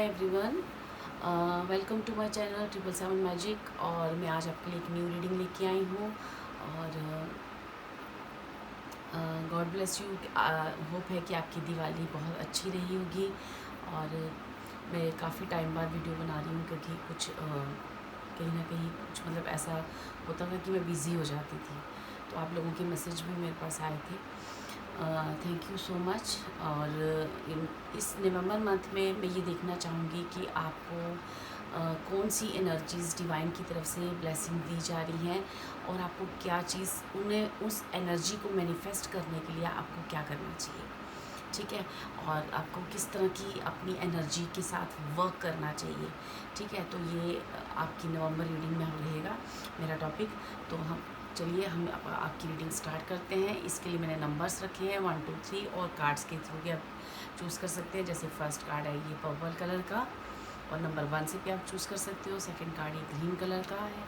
Hi everyone, welcome to my channel 777 magic. और मैं आज आपके लिए एक न्यू रीडिंग लेके आई हूँ। और गॉड ब्लेस यू। होप है कि आपकी दिवाली बहुत अच्छी रही होगी। और मैं काफ़ी टाइम बाद वीडियो बना रही हूँ क्योंकि कुछ कहीं ना कहीं कुछ मतलब ऐसा होता था कि मैं बिज़ी हो जाती थी, तो आप लोगों के मैसेज भी मेरे पास आए थे। Thank you so much. और इस नवंबर मंथ में मैं ये देखना चाहूँगी कि आपको कौन सी एनर्जीज़ डिवाइन की तरफ से ब्लेसिंग दी जा रही हैं और आपको क्या चीज़ उन्हें उस एनर्जी को मैनिफेस्ट करने के लिए आपको क्या करना चाहिए, ठीक है। और आपको किस तरह की अपनी एनर्जी के साथ वर्क करना चाहिए, ठीक है। तो ये आपकी नवंबर रीडिंग में रहेगा मेरा टॉपिक। तो हम आपकी रीडिंग स्टार्ट करते हैं। इसके लिए मैंने नंबर्स रखे हैं 1 2 3 और कार्ड्स के थ्रू भी आप चूज़ कर सकते हैं। जैसे फर्स्ट कार्ड है ये पर्पल कलर का और नंबर 1 से भी आप चूज़ कर सकते हो। सेकंड कार्ड ये ग्रीन कलर का है,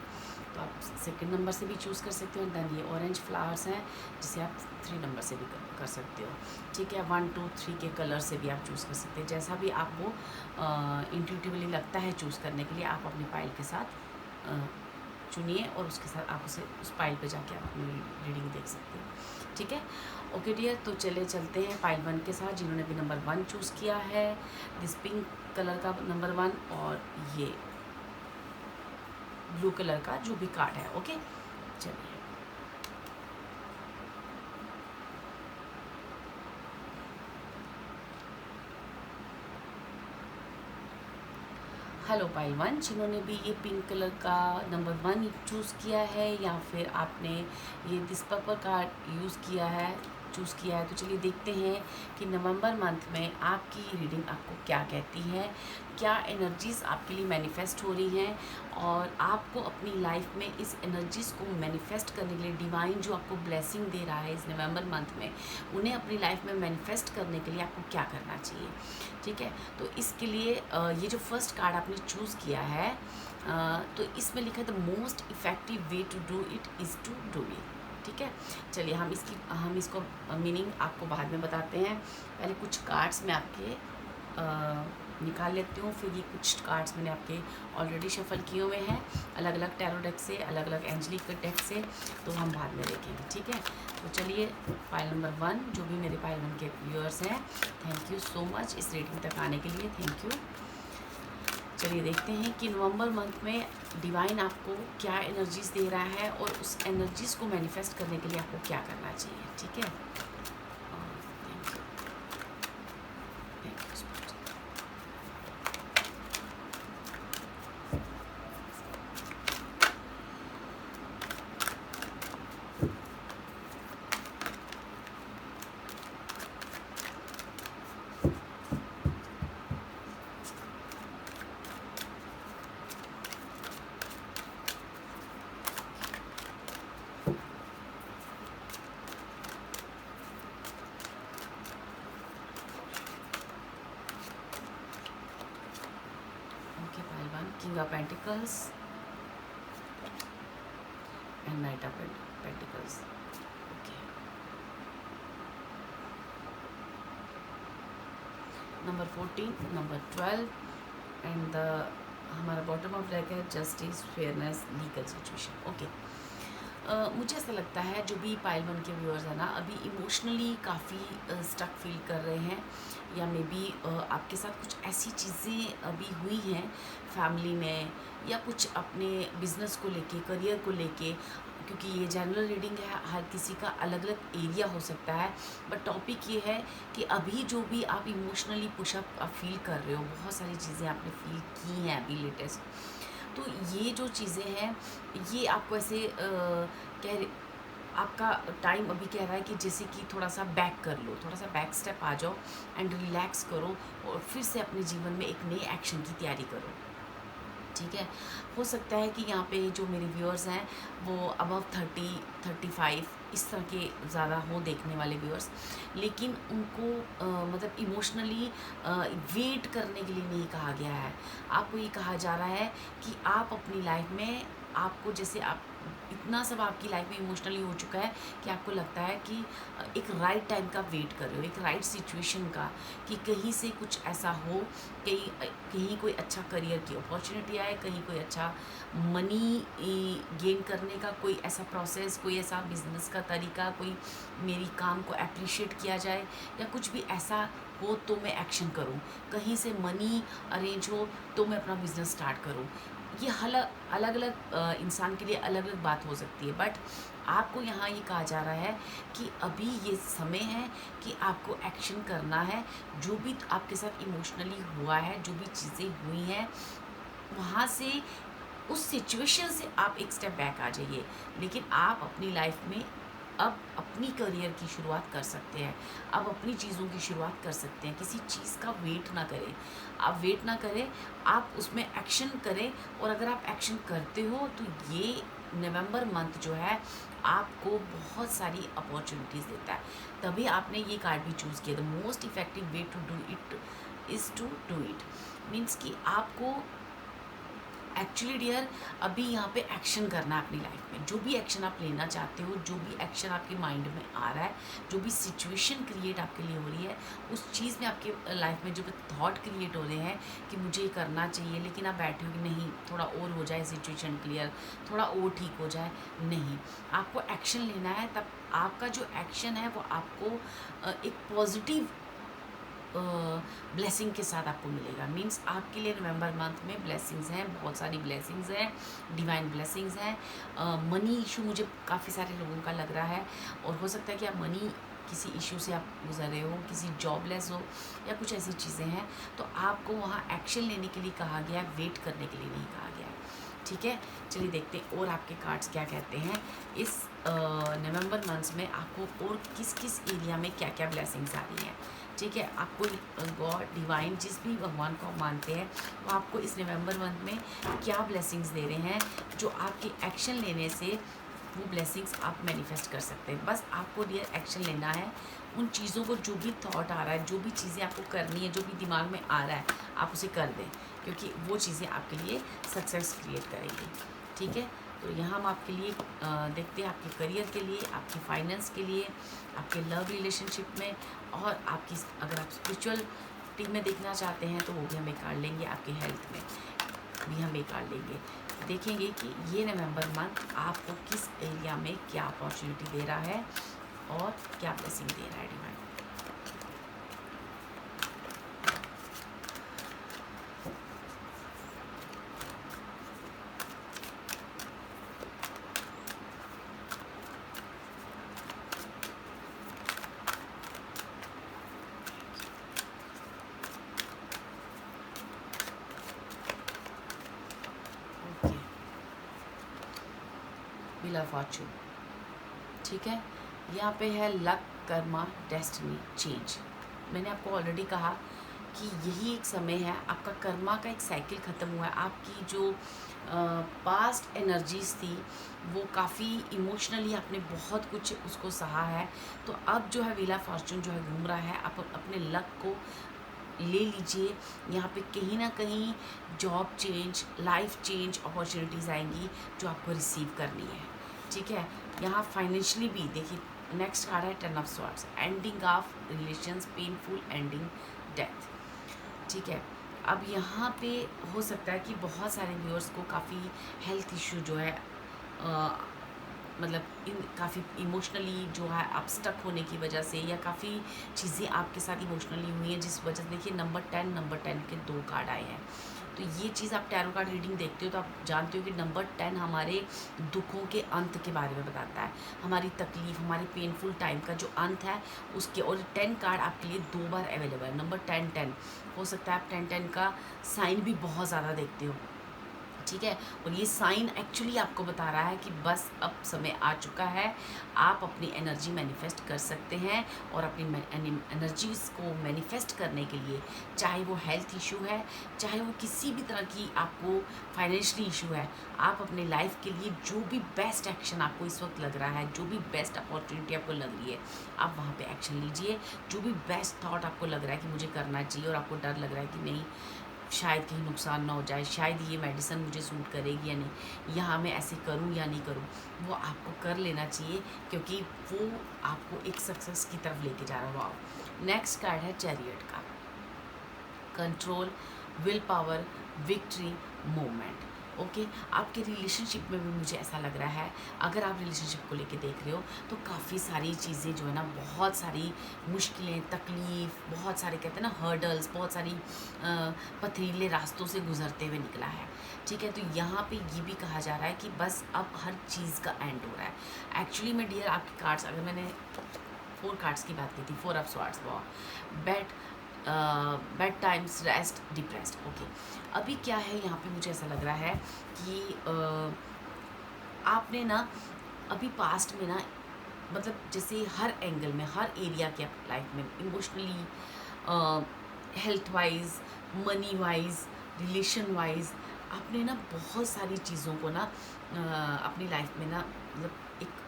तो आप सेकंड नंबर से भी चूज़ कर सकते हो। दैन ये ऑरेंज फ्लावर्स हैं जिसे आप 3 नंबर से भी कर सकते हो, ठीक है। 1 2 3 के कलर से भी आप चूज़ कर सकते हैं। जैसा भी आपको इंट्यूटिवली लगता है चूज़ करने के लिए, आप अपनी पाइल के साथ चुनिए और उसके साथ आप उस पाइल पे जाके आप अपनी रीडिंग देख सकते हो, ठीक है। ओके डियर, तो चलते हैं पाइल 1 के साथ, जिन्होंने भी नंबर 1 चूज़ किया है। दिस पिंक कलर का नंबर 1 और ये ब्लू कलर का जो भी कार्ड है। ओके, चलिए। हेलो पाइल 1, जिन्होंने भी ये पिंक कलर का नंबर 1 चूज़ किया है या फिर आपने ये दिस पर्पल कार्ड चूज़ किया है, तो चलिए देखते हैं कि नवंबर मंथ में आपकी रीडिंग आपको क्या कहती है, क्या एनर्जीज़ आपके लिए मैनिफेस्ट हो रही हैं और आपको अपनी लाइफ में इस एनर्जीज़ को मैनिफेस्ट करने के लिए डिवाइन जो आपको ब्लेसिंग दे रहा है इस नवंबर मंथ में, उन्हें अपनी लाइफ में मैनिफेस्ट करने के लिए आपको क्या करना चाहिए, ठीक है। तो इसके लिए ये जो फर्स्ट कार्ड आपने चूज़ किया है, तो इसमें लिखा है the most effective way to do it is to do it, ठीक है। चलिए हम इसको मीनिंग आपको बाद में बताते हैं। पहले कुछ कार्ड्स मैं आपके निकाल लेती हूँ, फिर ये कुछ कार्ड्स मैंने आपके ऑलरेडी शफल किए हुए हैं अलग अलग टैरो डेक से, अलग अलग एंजलिक डेक से, तो हम बाद में देखेंगे, ठीक है। तो चलिए पाइल नंबर 1, जो भी मेरे पाइल 1 के व्यूअर्स हैं, थैंक यू सो मच इस रीडिंग तक आने के लिए, थैंक यू। चलिए देखते हैं कि नवंबर मंथ में डिवाइन आपको क्या एनर्जीज़ दे रहा है और उस एनर्जीज़ को मैनिफेस्ट करने के लिए आपको क्या करना चाहिए, ठीक है। Thank you so much. Okay pile 1, king of pentacles and night of pentacles. Okay, number 14, number 12 and the हमारा बॉटम ऑफ डेक है justice, fairness, legal situation. Okay, मुझे ऐसा लगता है जो भी पाइल 1 के व्यूअर्स हैं ना, अभी इमोशनली काफ़ी स्टक फील कर रहे हैं, या मे बी आपके साथ कुछ ऐसी चीज़ें अभी हुई हैं फैमिली में, या कुछ अपने बिजनेस को लेके, करियर को लेके, क्योंकि ये जनरल रीडिंग है, हर किसी का अलग अलग एरिया हो सकता है। बट टॉपिक ये है कि अभी जो भी आप इमोशनली पुशअप आप फील कर रहे हो, बहुत सारी चीज़ें आपने फील की हैं अभी लेटेस्ट, तो ये जो चीज़ें हैं ये आपको ऐसे कह आपका टाइम अभी कह रहा है कि जैसे कि थोड़ा सा बैक कर लो, थोड़ा सा बैक स्टेप आ जाओ एंड रिलैक्स करो और फिर से अपने जीवन में एक नए एक्शन की तैयारी करो, ठीक है। हो सकता है कि यहाँ पे जो मेरे व्यूअर्स हैं वो अबव 30 35 इस तरह के ज़्यादा हो देखने वाले व्यूअर्स, लेकिन उनको मतलब इमोशनली वेट करने के लिए नहीं कहा गया है। आपको ये कहा जा रहा है कि आप अपनी लाइफ में आपको जैसे आप इतना सब आपकी लाइफ में इमोशनली हो चुका है कि आपको लगता है कि एक राइट टाइम का वेट कर रहे हो, एक राइट सिचुएशन का, कि कहीं से कुछ ऐसा हो, कहीं कहीं कोई अच्छा करियर की अपॉर्चुनिटी आए, कहीं कोई अच्छा मनी गेन करने का कोई ऐसा प्रोसेस, कोई ऐसा बिजनेस का तरीका, कोई मेरी काम को अप्रिशिएट किया जाए, या कुछ भी ऐसा हो तो मैं एक्शन करूं, कहीं से मनी अरेंज हो तो मैं अपना बिजनेस स्टार्ट करूं। ये अलग अलग इंसान के लिए अलग अलग बात हो सकती है, बट आपको यहाँ ये कहा जा रहा है कि अभी ये समय है कि आपको एक्शन करना है। जो भी आपके साथ इमोशनली हुआ है, जो भी चीज़ें हुई हैं, वहाँ से उस सिचुएशन से आप एक स्टेप बैक आ जाइए, लेकिन आप अपनी लाइफ में अब अपनी करियर की शुरुआत कर सकते हैं, अब अपनी चीज़ों की शुरुआत कर सकते हैं। किसी चीज़ का वेट ना करें, आप वेट ना करें, आप उसमें एक्शन करें। और अगर आप एक्शन करते हो तो ये नवंबर मंथ जो है आपको बहुत सारी अपॉर्चुनिटीज़ देता है। तभी आपने ये कार्ड भी चूज़ किया। The most effective way to do it is to do it, means कि आपको एक्चुअली डियर अभी यहाँ पे एक्शन करना है अपनी लाइफ में। जो भी एक्शन आप लेना चाहते हो, जो भी एक्शन आपके माइंड में आ रहा है, जो भी सिचुएशन क्रिएट आपके लिए हो रही है, उस चीज़ में आपके लाइफ में जो भी थॉट क्रिएट हो रहे हैं कि मुझे ये करना चाहिए, लेकिन आप बैठे हो कि नहीं थोड़ा और हो जाए सिचुएशन क्लियर, थोड़ा और ठीक हो जाए, नहीं, आपको एक्शन लेना है। तब आपका जो एक्शन है वो आपको एक पॉजिटिव ब्लेसिंग के साथ आपको मिलेगा। मीन्स आपके लिए नवंबर मंथ में ब्लेसिंग्स हैं, बहुत सारी ब्लेसिंग्स हैं, डिवाइन ब्लेसिंग्स हैं। मनी इशू मुझे काफ़ी सारे लोगों का लग रहा है, और हो सकता है कि आप मनी किसी इशू से आप गुजर रहे हो, किसी जॉबलेस हो या कुछ ऐसी चीज़ें हैं, तो आपको वहाँ एक्शन लेने के लिए कहा गया है, वेट करने के लिए नहीं कहा गया है। ठीक है, चलिए देखते हैं और आपके कार्ड्स क्या कहते हैं इस नवंबर मंथ्स में आपको और किस किस एरिया में क्या क्या ब्लेसिंग्स आ रही हैं। ठीक है, आपको गॉड डिवाइन जिस भी भगवान को आप मानते हैं वो आपको इस नवंबर मंथ में क्या ब्लेसिंग्स दे रहे हैं, जो आपके एक्शन लेने से वो ब्लेसिंग्स आप मैनिफेस्ट कर सकते हैं। बस आपको डियर एक्शन लेना है। उन चीज़ों को, जो भी थॉट आ रहा है, जो भी चीज़ें आपको करनी है, जो भी दिमाग में आ रहा है, आप उसे कर दें, क्योंकि वो चीज़ें आपके लिए सक्सेस क्रिएट करेंगी। ठीक है, तो यहाँ हम आपके लिए देखते हैं आपके करियर के लिए, आपके फाइनेंस के लिए, आपके लव रिलेशनशिप में, और आपकी अगर आप स्पिरिचुअल टीम में देखना चाहते हैं तो वो भी हम एक कार्ड लेंगे। आपकी हेल्थ में भी हम एक कार्ड लेंगे। देखेंगे कि ये नवंबर मंथ आपको किस एरिया में क्या अपॉर्चुनिटी दे रहा है और क्या ब्लेसिंग दे रहा है डिवाइन। व्हील ऑफ फॉर्चून, ठीक है, यहाँ पे है लक, कर्मा, डेस्टिनी, चेंज। मैंने आपको ऑलरेडी कहा कि यही एक समय है, आपका कर्मा का एक साइकिल ख़त्म हुआ है। आपकी जो पास्ट एनर्जीज थी वो काफ़ी इमोशनली आपने बहुत कुछ उसको सहा है, तो अब जो है व्हील ऑफ फॉर्चून जो है घूम रहा है। आप अपने लक को ले लीजिए। यहाँ पे कहीं ना कहीं job change, life change opportunities आएंगी जो आपको रिसीव करनी है। ठीक है, यहाँ फाइनेंशियली भी देखिए, नेक्स्ट कार्ड है 10 of swords, ending of relations, painful ending, death. ठीक है, अब यहाँ पे हो सकता है कि बहुत सारे व्यूअर्स को काफ़ी हेल्थ इशू जो है मतलब काफ़ी इमोशनली जो है आप स्टक होने की वजह से, या काफ़ी चीज़ें आपके साथ इमोशनली हुई हैं जिस वजह से, देखिए नंबर 10 के 2 कार्ड आए हैं। तो ये चीज़ आप टैरो कार्ड रीडिंग देखते हो तो आप जानते हो कि नंबर 10 हमारे दुखों के अंत के बारे में बताता है, हमारी तकलीफ़, हमारी पेनफुल टाइम का जो अंत है उसके। और 10 कार्ड आपके लिए 2 बार अवेलेबल है। नंबर 10 हो सकता है आप 10 का साइन भी बहुत ज़्यादा देखते हो। ठीक है, और ये साइन एक्चुअली आपको बता रहा है कि बस अब समय आ चुका है, आप अपनी एनर्जी मैनिफेस्ट कर सकते हैं। और अपनी एनर्जीज को मैनिफेस्ट करने के लिए, चाहे वो हेल्थ इशू है, चाहे वो किसी भी तरह की आपको फाइनेंशियली इशू है, आप अपने लाइफ के लिए जो भी बेस्ट एक्शन आपको इस वक्त लग रहा है, जो भी बेस्ट अपॉर्चुनिटी आपको लग रही है, आप वहाँ पे एक्शन लीजिए। जो भी बेस्ट थॉट आपको लग रहा है कि मुझे करना चाहिए और आपको डर लग रहा है कि नहीं, शायद कहीं नुकसान ना हो जाए, शायद ये मेडिसिन मुझे सूट करेगी या नहीं, यहाँ मैं ऐसे करूँ या नहीं करूँ, वो आपको कर लेना चाहिए, क्योंकि वो आपको एक सक्सेस की तरफ लेके जा रहा है। वाओ। नेक्स्ट कार्ड है चैरियट का। Control, will power, victory, movement. Okay, आपके रिलेशनशिप में भी मुझे ऐसा लग रहा है, अगर आप रिलेशनशिप को लेके देख रहे हो तो काफ़ी सारी चीज़ें जो है ना, बहुत सारी मुश्किलें, तकलीफ़, बहुत सारे कहते हैं ना हर्डल्स, बहुत सारी पथरीले रास्तों से गुजरते हुए निकला है। ठीक है, तो यहाँ पे ये भी कहा जा रहा है कि बस अब हर चीज़ का एंड हो रहा है। एक्चुअली में डियर, आपके कार्ड्स, अगर मैंने 4 कार्ड्स की बात की थी, 4 of swords, bed bed times, rest, depressed. Okay, अभी क्या है यहाँ पे, मुझे ऐसा लग रहा है कि आपने ना अभी पास्ट में ना, मतलब जैसे हर एंगल में, हर एरिया के लाइफ में, emotionally, health wise, money wise, relation wise, आपने ना बहुत सारी चीज़ों को ना अपनी लाइफ में ना, मतलब एक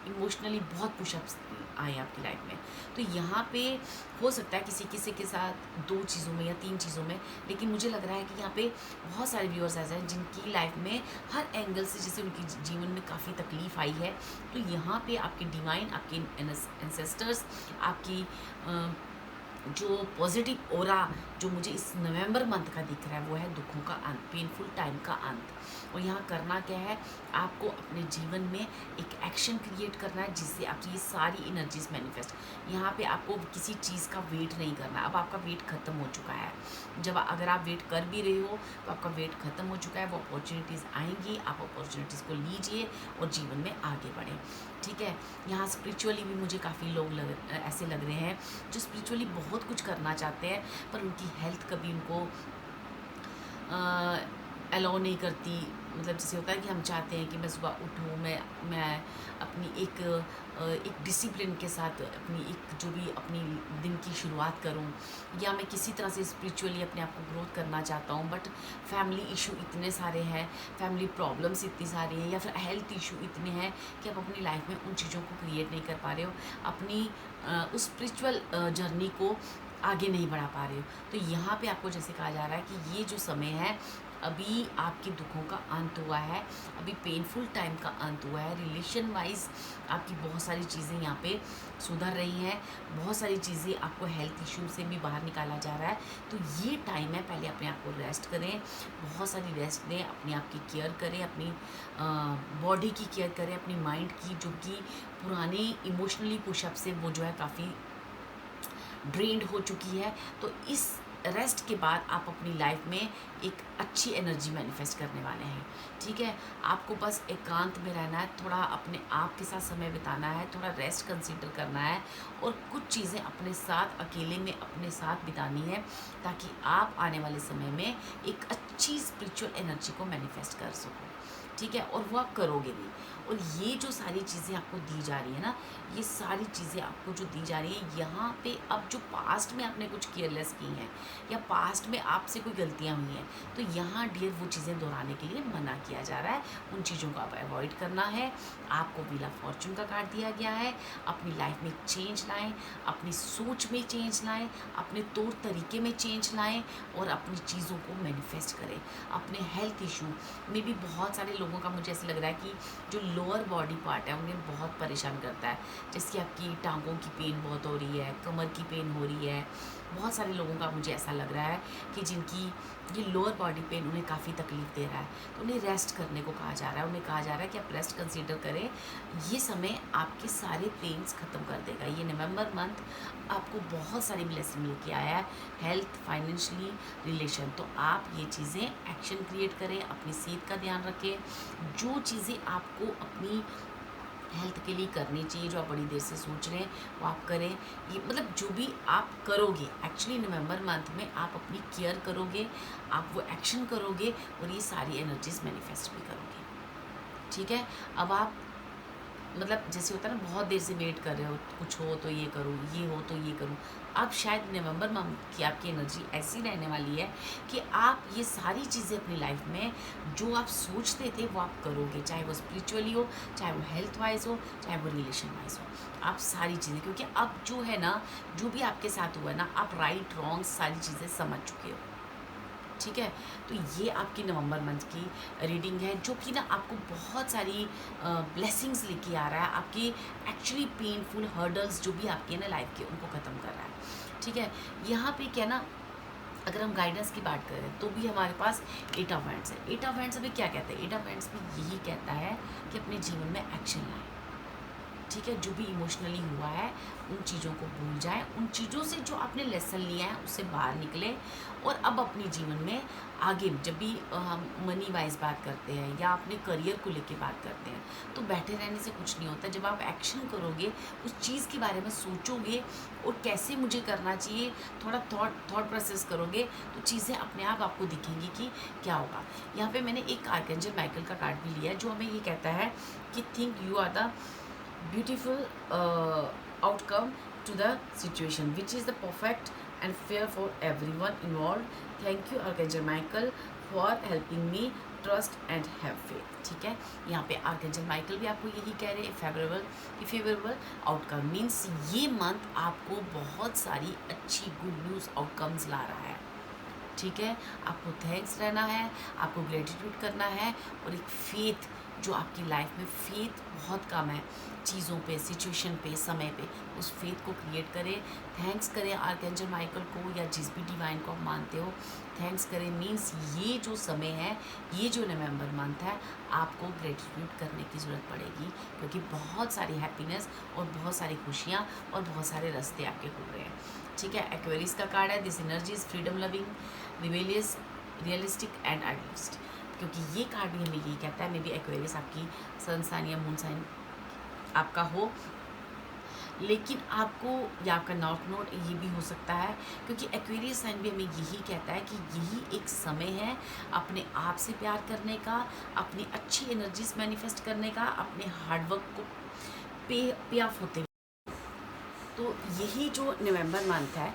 इमोशनली बहुत पुशअप्स आए हैं आपकी लाइफ में। तो यहाँ पे हो सकता है किसी किसी के साथ 2 चीज़ों में या 3 चीज़ों में, लेकिन मुझे लग रहा है कि यहाँ पे बहुत सारे व्यूअर्स ऐसे हैं जिनकी लाइफ में हर एंगल से, जैसे उनकी जीवन में काफ़ी तकलीफ आई है, तो यहाँ पे आपके डिवाइन, आपके एंसेस्टर्स, आपकी जो पॉजिटिव ओरा जो मुझे इस नवंबर मंथ का दिख रहा है, वो है दुखों का अंत, पेनफुल टाइम का अंत। और यहाँ करना क्या है, आपको अपने जीवन में एक एक्शन क्रिएट करना है जिससे आप ये सारी एनर्जीज मैनिफेस्ट। यहाँ पे आपको किसी चीज़ का वेट नहीं करना, अब आपका वेट ख़त्म हो चुका है। जब अगर आप वेट कर भी रहे हो तो आपका वेट ख़त्म हो चुका है, वो अपॉर्चुनिटीज़ आएंगी, आप अपॉर्चुनिटीज़ को लीजिए और जीवन में आगे बढ़ें। ठीक है, यहाँ स्पिरिचुअली भी मुझे काफ़ी लोग ऐसे लग रहे हैं जो स्पिरिचुअली बहुत कुछ करना चाहते हैं, पर उनकी हेल्थ कभी उनको अलाउ नहीं करती। मतलब जैसे होता है कि हम चाहते हैं कि मैं सुबह उठूँ, मैं अपनी एक डिसिप्लिन के साथ अपनी एक जो भी अपनी दिन की शुरुआत करूँ, या मैं किसी तरह से स्पिरिचुअली अपने आप को ग्रोथ करना चाहता हूँ, बट फैमिली इशू इतने सारे हैं, फैमिली प्रॉब्लम्स इतनी सारी हैं, या फिर हेल्थ इशू इतने हैं कि आप अपनी लाइफ में उन चीज़ों को क्रिएट नहीं कर पा रहे हो, अपनी उस स्पिरिचुअल जर्नी को आगे नहीं बढ़ा पा रहे हो। तो यहाँ पे आपको जैसे कहा जा रहा है कि ये जो समय है, अभी आपके दुखों का अंत हुआ है, अभी पेनफुल टाइम का अंत हुआ है। रिलेशन वाइज आपकी बहुत सारी चीज़ें यहाँ पे सुधर रही हैं, बहुत सारी चीज़ें आपको हेल्थ इशू से भी बाहर निकाला जा रहा है। तो ये टाइम है, पहले अपने आप को रेस्ट करें, बहुत सारी रेस्ट दें, अपने आप की केयर करें, अपनी बॉडी की केयर करें, अपनी माइंड की, जो कि पुराने इमोशनली पुशअप से वो जो है काफ़ी ड्रेन्ड हो चुकी है। तो इस रेस्ट के बाद आप अपनी लाइफ में एक अच्छी एनर्जी मैनिफेस्ट करने वाले हैं। ठीक है, आपको बस एकांत में रहना है, थोड़ा अपने आप के साथ समय बिताना है, थोड़ा रेस्ट कंसीडर करना है, और कुछ चीज़ें अपने साथ अकेले में अपने साथ बितानी है, ताकि आप आने वाले समय में एक अच्छी स्पिरिचुअल एनर्जी को मैनिफेस्ट कर सको। ठीक है, और वो आप करोगे भी। और ये जो सारी चीज़ें आपको दी जा रही है ना, ये सारी चीज़ें आपको जो दी जा रही है, यहाँ पे अब जो पास्ट में आपने कुछ केयरलेस की हैं, या पास्ट में आपसे कोई गलतियाँ हुई हैं, तो यहाँ डियर वो चीज़ें दोहराने के लिए मना किया जा रहा है। उन चीज़ों को आप अवॉइड करना है। आपको व्हील ऑफ फॉर्चून का कार्ड दिया गया है। अपनी लाइफ में चेंज लाएँ, अपनी सोच में चेंज लाएँ, अपने तौर तरीके में चेंज लाएँ, और अपनी चीज़ों को मैनिफेस्ट करें। अपने हेल्थ इशू में भी बहुत सारे लोगों का मुझे ऐसा लग रहा है कि जो लोअर बॉडी पार्ट है उन्हें बहुत परेशान करता है, जैसे कि आपकी टांगों की पेन बहुत हो रही है, कमर की पेन हो रही है। बहुत सारे लोगों का मुझे ऐसा लग रहा है कि जिनकी ये लोअर बॉडी पेन उन्हें काफ़ी तकलीफ दे रहा है, तो उन्हें रेस्ट करने को कहा जा रहा है। उन्हें कहा जा रहा है कि आप रेस्ट कंसीडर करें, ये समय आपके सारे पेन्स ख़त्म कर देगा। ये नवंबर मंथ आपको बहुत सारी ब्लेसिंग लेके आया है, हेल्थ, फाइनेंशियली, रिलेशन। तो आप ये चीज़ें एक्शन क्रिएट करें, अपनी सेहत का ध्यान रखें, जो चीज़ें आपको अपनी हेल्थ के लिए करनी चाहिए, जो आप बड़ी देर से सोच रहे हैं वो आप करें। ये मतलब जो भी आप करोगे, एक्चुअली नवंबर मंथ में आप अपनी केयर करोगे, आप वो एक्शन करोगे, और ये सारी एनर्जीज मैनिफेस्ट भी करोगे। ठीक है, अब आप मतलब जैसे होता है ना, बहुत देर से वेट कर रहे हो, कुछ हो तो ये करूँ, ये हो तो ये करूँ। अब शायद नवंबर मंथ की आपकी एनर्जी ऐसी रहने वाली है कि आप ये सारी चीज़ें अपनी लाइफ में जो आप सोचते थे वो आप करोगे, चाहे वो स्पिरिचुअली हो, चाहे वो हेल्थ वाइज हो, चाहे वो रिलेशन वाइज हो। आप सारी चीज़ें, क्योंकि अब जो है ना, जो भी आपके साथ हुआ है ना, आप राइट रॉन्ग सारी चीज़ें समझ चुके हो। ठीक है। तो ये आपकी नवंबर मंथ की रीडिंग है, जो कि ना आपको बहुत सारी ब्लेसिंग्स लेके आ रहा है, आपकी एक्चुअली पेनफुल हर्डल्स जो भी आपके हैं ना लाइफ के, उनको ख़त्म कर रहा है। ठीक है। यहाँ पे क्या ना, अगर हम गाइडेंस की बात करें तो भी हमारे पास 8 ऑफ हैंड्स है। 8 ऑफ हैंड्स अभी क्या कहते हैं? 8 ऑफ हैंड्स में यही कहता है कि अपने जीवन में एक्शन लाएं। ठीक है। जो भी इमोशनली हुआ है उन चीज़ों को भूल जाएं, उन चीज़ों से जो आपने लेसन लिया है उससे बाहर निकले, और अब अपने जीवन में आगे जब भी हम मनी वाइज बात करते हैं या अपने करियर को लेके बात करते हैं, तो बैठे रहने से कुछ नहीं होता। जब आप एक्शन करोगे, उस चीज़ के बारे में सोचोगे और कैसे मुझे करना चाहिए, थोड़ा थॉट प्रोसेस करोगे, तो चीज़ें अपने आप आपको दिखेंगी कि क्या होगा। यहाँ पे मैंने एक आर्कएंजल माइकल का कार्ड भी लिया है, जो हमें ये कहता है कि think you are the beautiful outcome to the situation which is the perfect and fair for everyone involved. Thank you Archangel Michael for helping me trust and have faith. ठीक है। यहाँ पे आर्कएंजल माइकल भी आपको यही कह रहे हैं, फेवरेबल आउटकम मीन्स ये मंथ आपको बहुत सारी अच्छी गुड न्यूज़ आउटकम्स ला रहा है। ठीक है। आपको थैंक्स रहना है, आपको ग्रेटिट्यूड करना है, और एक फेथ, जो आपकी लाइफ में फेथ बहुत कम है चीज़ों पे, सिचुएशन पे, समय पे, उस फेथ को क्रिएट करें। थैंक्स करें आर्कएंजल माइकल को या जिस भी डिवाइन को आप मानते हो, थैंक्स करें। मीन्स ये जो समय है, ये जो नवंबर मंथ है, आपको ग्रेटिट्यूड करने की ज़रूरत पड़ेगी, क्योंकि बहुत सारी हैप्पीनेस और बहुत सारी खुशियाँ और बहुत सारे रास्ते आपके खुल रहे हैं। ठीक है। एक्वेरियस का कार्ड है, this energy is freedom loving, rebellious, realistic and idealist, क्योंकि ये कार्ड भी हमें यही कहता है। मे बी एक्वेरियस आपकी सन साइन या मून साइन आपका हो, लेकिन आपको या आपका नॉर्थ नोड ये भी हो सकता है, क्योंकि एक्वेरियस साइन भी हमें यही कहता है कि यही एक समय है अपने आप से प्यार करने का, अपनी अच्छी एनर्जीज मैनिफेस्ट करने का, अपने हार्डवर्क को पे ऑफ होते हुए। तो यही जो नवंबर मंथ है,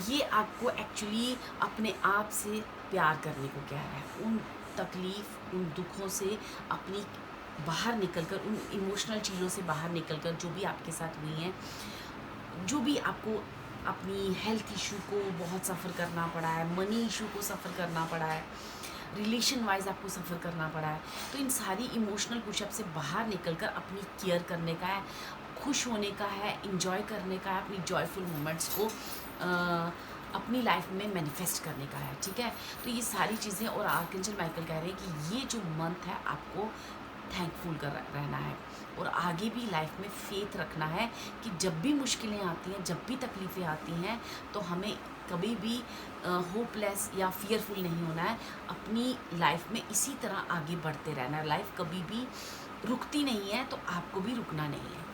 ये आपको एक्चुअली अपने आप से प्यार करने को कह रहा है। उन तकलीफ़, उन दुखों से अपनी बाहर निकलकर, उन इमोशनल चीज़ों से बाहर निकलकर, जो भी आपके साथ हुई हैं, जो भी आपको अपनी हेल्थ इशू को बहुत सफ़र करना पड़ा है, मनी इशू को सफ़र करना पड़ा है, रिलेशन वाइज आपको सफ़र करना पड़ा है, तो इन सारी इमोशनल पुशअप से बाहर निकलकर अपनी केयर करने का है, खुश होने का है, इंजॉय करने का है, अपनी जॉयफुल मोमेंट्स को अपनी लाइफ में मैनिफेस्ट करने का है। ठीक है। तो ये सारी चीज़ें, और आर्कएंजल माइकल कह रहे हैं कि ये जो मंथ है आपको थैंकफुल कर रहना है, और आगे भी लाइफ में फेथ रखना है कि जब भी मुश्किलें आती हैं, जब भी तकलीफ़ें आती हैं, तो हमें कभी भी होपलेस या फियरफुल नहीं होना है। अपनी लाइफ में इसी तरह आगे बढ़ते रहना है। लाइफ कभी भी रुकती नहीं है, तो आपको भी रुकना नहीं है।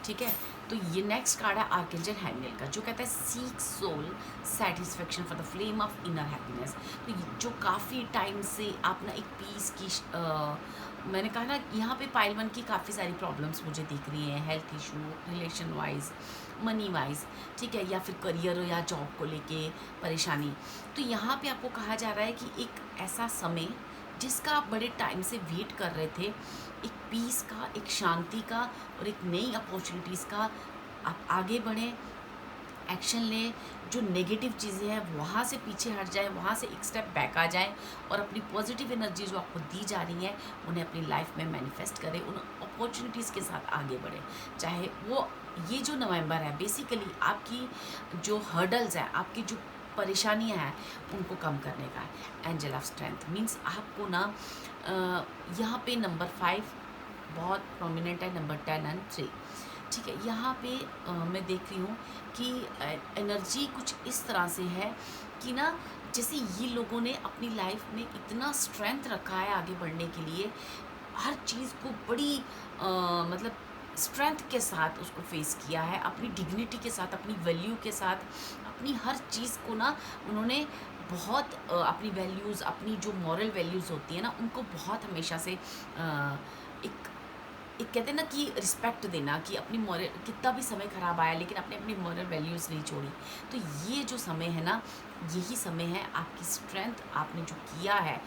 ठीक है। तो ये नेक्स्ट कार्ड है आर्कएंजल हैंडल का, जो कहता है seek soul satisfaction for the flame of inner happiness. तो जो काफ़ी टाइम से आप ना एक पीस की मैंने कहा ना, यहाँ पे पाइल 1 की काफ़ी सारी प्रॉब्लम्स मुझे दिख रही हैं, health issue, relation wise, money wise, ठीक है, या फिर करियर या जॉब को लेके परेशानी। तो यहाँ पे आपको कहा जा रहा है कि एक ऐसा समय जिसका आप बड़े टाइम से वेट कर रहे थे, एक पीस का, एक शांति का और एक नई अपॉर्चुनिटीज़ का, आप आगे बढ़ें, एक्शन लें। जो नेगेटिव चीज़ें हैं वहाँ से पीछे हट जाएं, वहाँ से एक स्टेप बैक आ जाएं, और अपनी पॉजिटिव एनर्जी जो आपको दी जा रही है उन्हें अपनी लाइफ में मैनिफेस्ट करें, उन अपॉर्चुनिटीज़ के साथ आगे बढ़ें। चाहे वो ये जो नवंबर है, बेसिकली आपकी जो हर्डल्स हैं, आपकी जो परेशानियां हैं, उनको कम करने का है। एंजल ऑफ स्ट्रेंथ मीन्स आपको ना यहाँ पे नंबर 5 बहुत प्रोमिनेंट है, नंबर 10 एंड 3। ठीक है। यहाँ पे मैं देख रही हूँ कि एनर्जी कुछ इस तरह से है कि ना, जैसे ये लोगों ने अपनी लाइफ में इतना स्ट्रेंथ रखा है आगे बढ़ने के लिए, हर चीज़ को बड़ी मतलब स्ट्रेंथ के साथ उसको फेस किया है, अपनी डिग्निटी के साथ, अपनी वैल्यू के साथ, अपनी हर चीज़ को ना उन्होंने बहुत अपनी वैल्यूज़, अपनी जो मॉरल वैल्यूज़ होती है ना, उनको बहुत हमेशा से एक एक कहते हैं ना कि रिस्पेक्ट देना, कि अपनी मॉरल, कितना भी समय ख़राब आया लेकिन आपने अपनी मॉरल वैल्यूज़ नहीं छोड़ी। तो ये जो समय है ना, यही समय है आपकी स्ट्रेंथ, आपने जो किया है,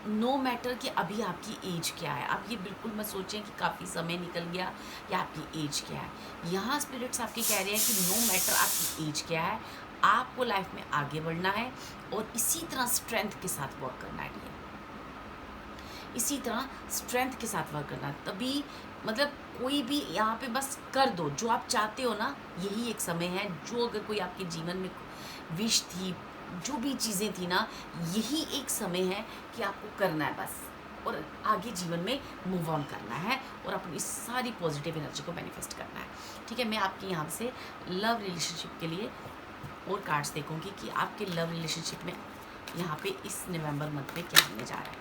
नो मैटर कि अभी आपकी एज क्या है। आप ये बिल्कुल मत सोचें कि काफ़ी समय निकल गया या आपकी एज क्या है। यहाँ स्पिरिट्स आपके कह रहे हैं कि नो मैटर आपकी एज क्या है, आपको लाइफ में आगे बढ़ना है और इसी तरह स्ट्रेंथ के साथ वर्क करना है, इसी तरह स्ट्रेंथ के साथ वर्क करना। तभी मतलब कोई भी यहाँ पे बस कर दो जो आप चाहते हो ना, यही एक समय है। जो अगर कोई आपके जीवन में विश थी, जो भी चीज़ें थी ना, यही एक समय है कि आपको करना है बस, और आगे जीवन में मूव ऑन करना है और अपनी सारी पॉजिटिव एनर्जी को मैनिफेस्ट करना है। ठीक है, मैं आपके यहाँ से लव रिलेशनशिप के लिए और कार्ड्स देखूँगी कि आपके लव रिलेशनशिप में यहाँ पे इस नवंबर मंथ में क्या होने जा रहा है।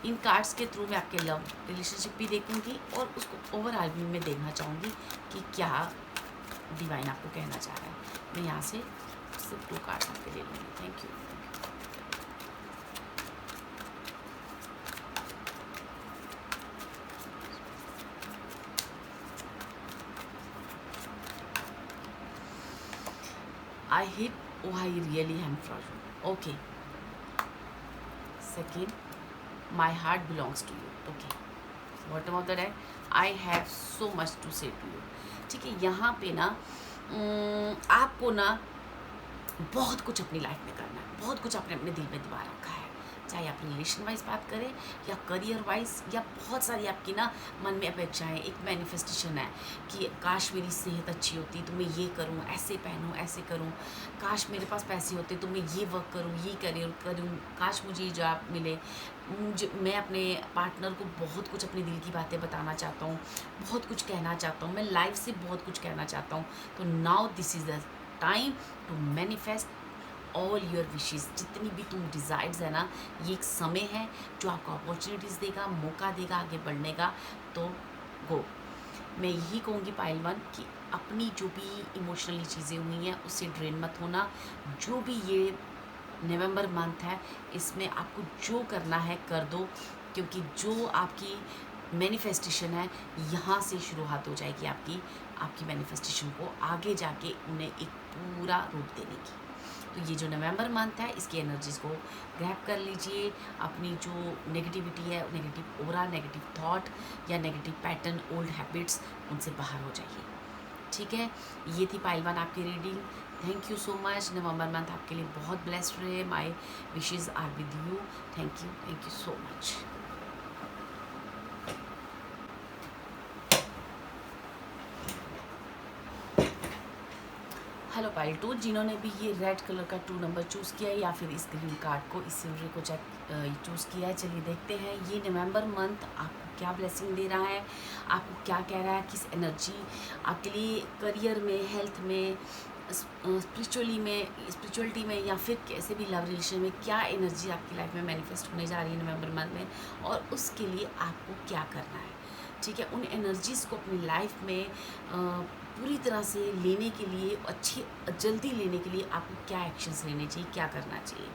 इन कार्ड्स के थ्रू मैं आपके लव रिलेशनशिप भी देखूंगी और उसको ओवरऑल भी मैं देखना चाहूँगी कि क्या डिवाइन आपको कहना चाह रहा है। मैं यहाँ से सिर्फ 2 कार्ड्स आपके ले लूँगी। Thank you. I hit who I really am for you. Okay. Second, my heart belongs to you. Okay. Bottom of the deck, I have so much to say to you. ठीक है, यहाँ पे ना आपको ना बहुत कुछ अपनी लाइफ में करना है, बहुत कुछ आपने अपने दिल में दबा रखा है, चाहे आप रिलेशन वाइज बात करें या करियर वाइज, या बहुत सारी आपकी ना मन में अपेक्षाएं, एक मैनिफेस्टेशन है कि काश मेरी सेहत अच्छी होती तो मैं ये करूं, ऐसे पहनूं, ऐसे करूं, काश मेरे पास पैसे होते तो मैं ये वर्क करूं, ये करियर करूं, काश मुझे ये जॉब मिले, मैं अपने पार्टनर को बहुत कुछ अपने दिल की बातें बताना चाहता हूँ, बहुत कुछ कहना चाहता हूँ, मैं लाइफ से बहुत कुछ कहना चाहता हूँ। तो now this is the time to manifest all your wishes. जितनी भी तुम डिज़ायर्स है ना, ये एक समय है जो आपको अपॉर्चुनिटीज़ देगा, मौका देगा आगे बढ़ने का। तो गो। मैं यही कहूँगी पाइल वन कि अपनी जो भी इमोशनली चीज़ें हुई हैं उससे ड्रेन मत होना। जो भी ये नवंबर मंथ है, इसमें आपको जो करना है कर दो, क्योंकि जो आपकी मैनिफेस्टेशन है यहाँ से शुरुआत हो जाएगी आपकी मैनिफेस्टेशन को आगे जाके उन्हें एक पूरा रूप देने की। तो ये जो नवंबर मंथ है, इसकी एनर्जीज़ को ग्रैब कर लीजिए। अपनी जो नेगेटिविटी है, नेगेटिव ओरा, नेगेटिव थॉट या नेगेटिव पैटर्न, ओल्ड हैबिट्स, उनसे बाहर हो जाइए। ठीक है, ये थी पाइल वन आपकी reading. Thank you so much. November month आपके लिए बहुत ब्लेस्ड रहे। My wishes are with you. Thank you so much. Hello pile 2, जिन्होंने भी ये रेड कलर का 2 नंबर चूज़ किया है या फिर इस ग्रीन कार्ड को, इस सिल्वरी को चूज़ किया है, चलिए देखते हैं ये नवंबर मंथ आपको क्या ब्लेसिंग दे रहा है, आपको क्या कह रहा है, किस एनर्जी आपके लिए करियर में, हेल्थ में, स्पिरिचुअलिटी में या फिर कैसे भी लव रिलेशन में क्या एनर्जी आपकी लाइफ में मैनिफेस्ट होने जा रही है नवंबर मंथ में, और उसके लिए आपको क्या करना है। ठीक है, उन एनर्जीज़ को अपनी लाइफ में पूरी तरह से लेने के लिए, अच्छी जल्दी लेने के लिए आपको क्या एक्शंस लेने चाहिए, क्या करना चाहिए।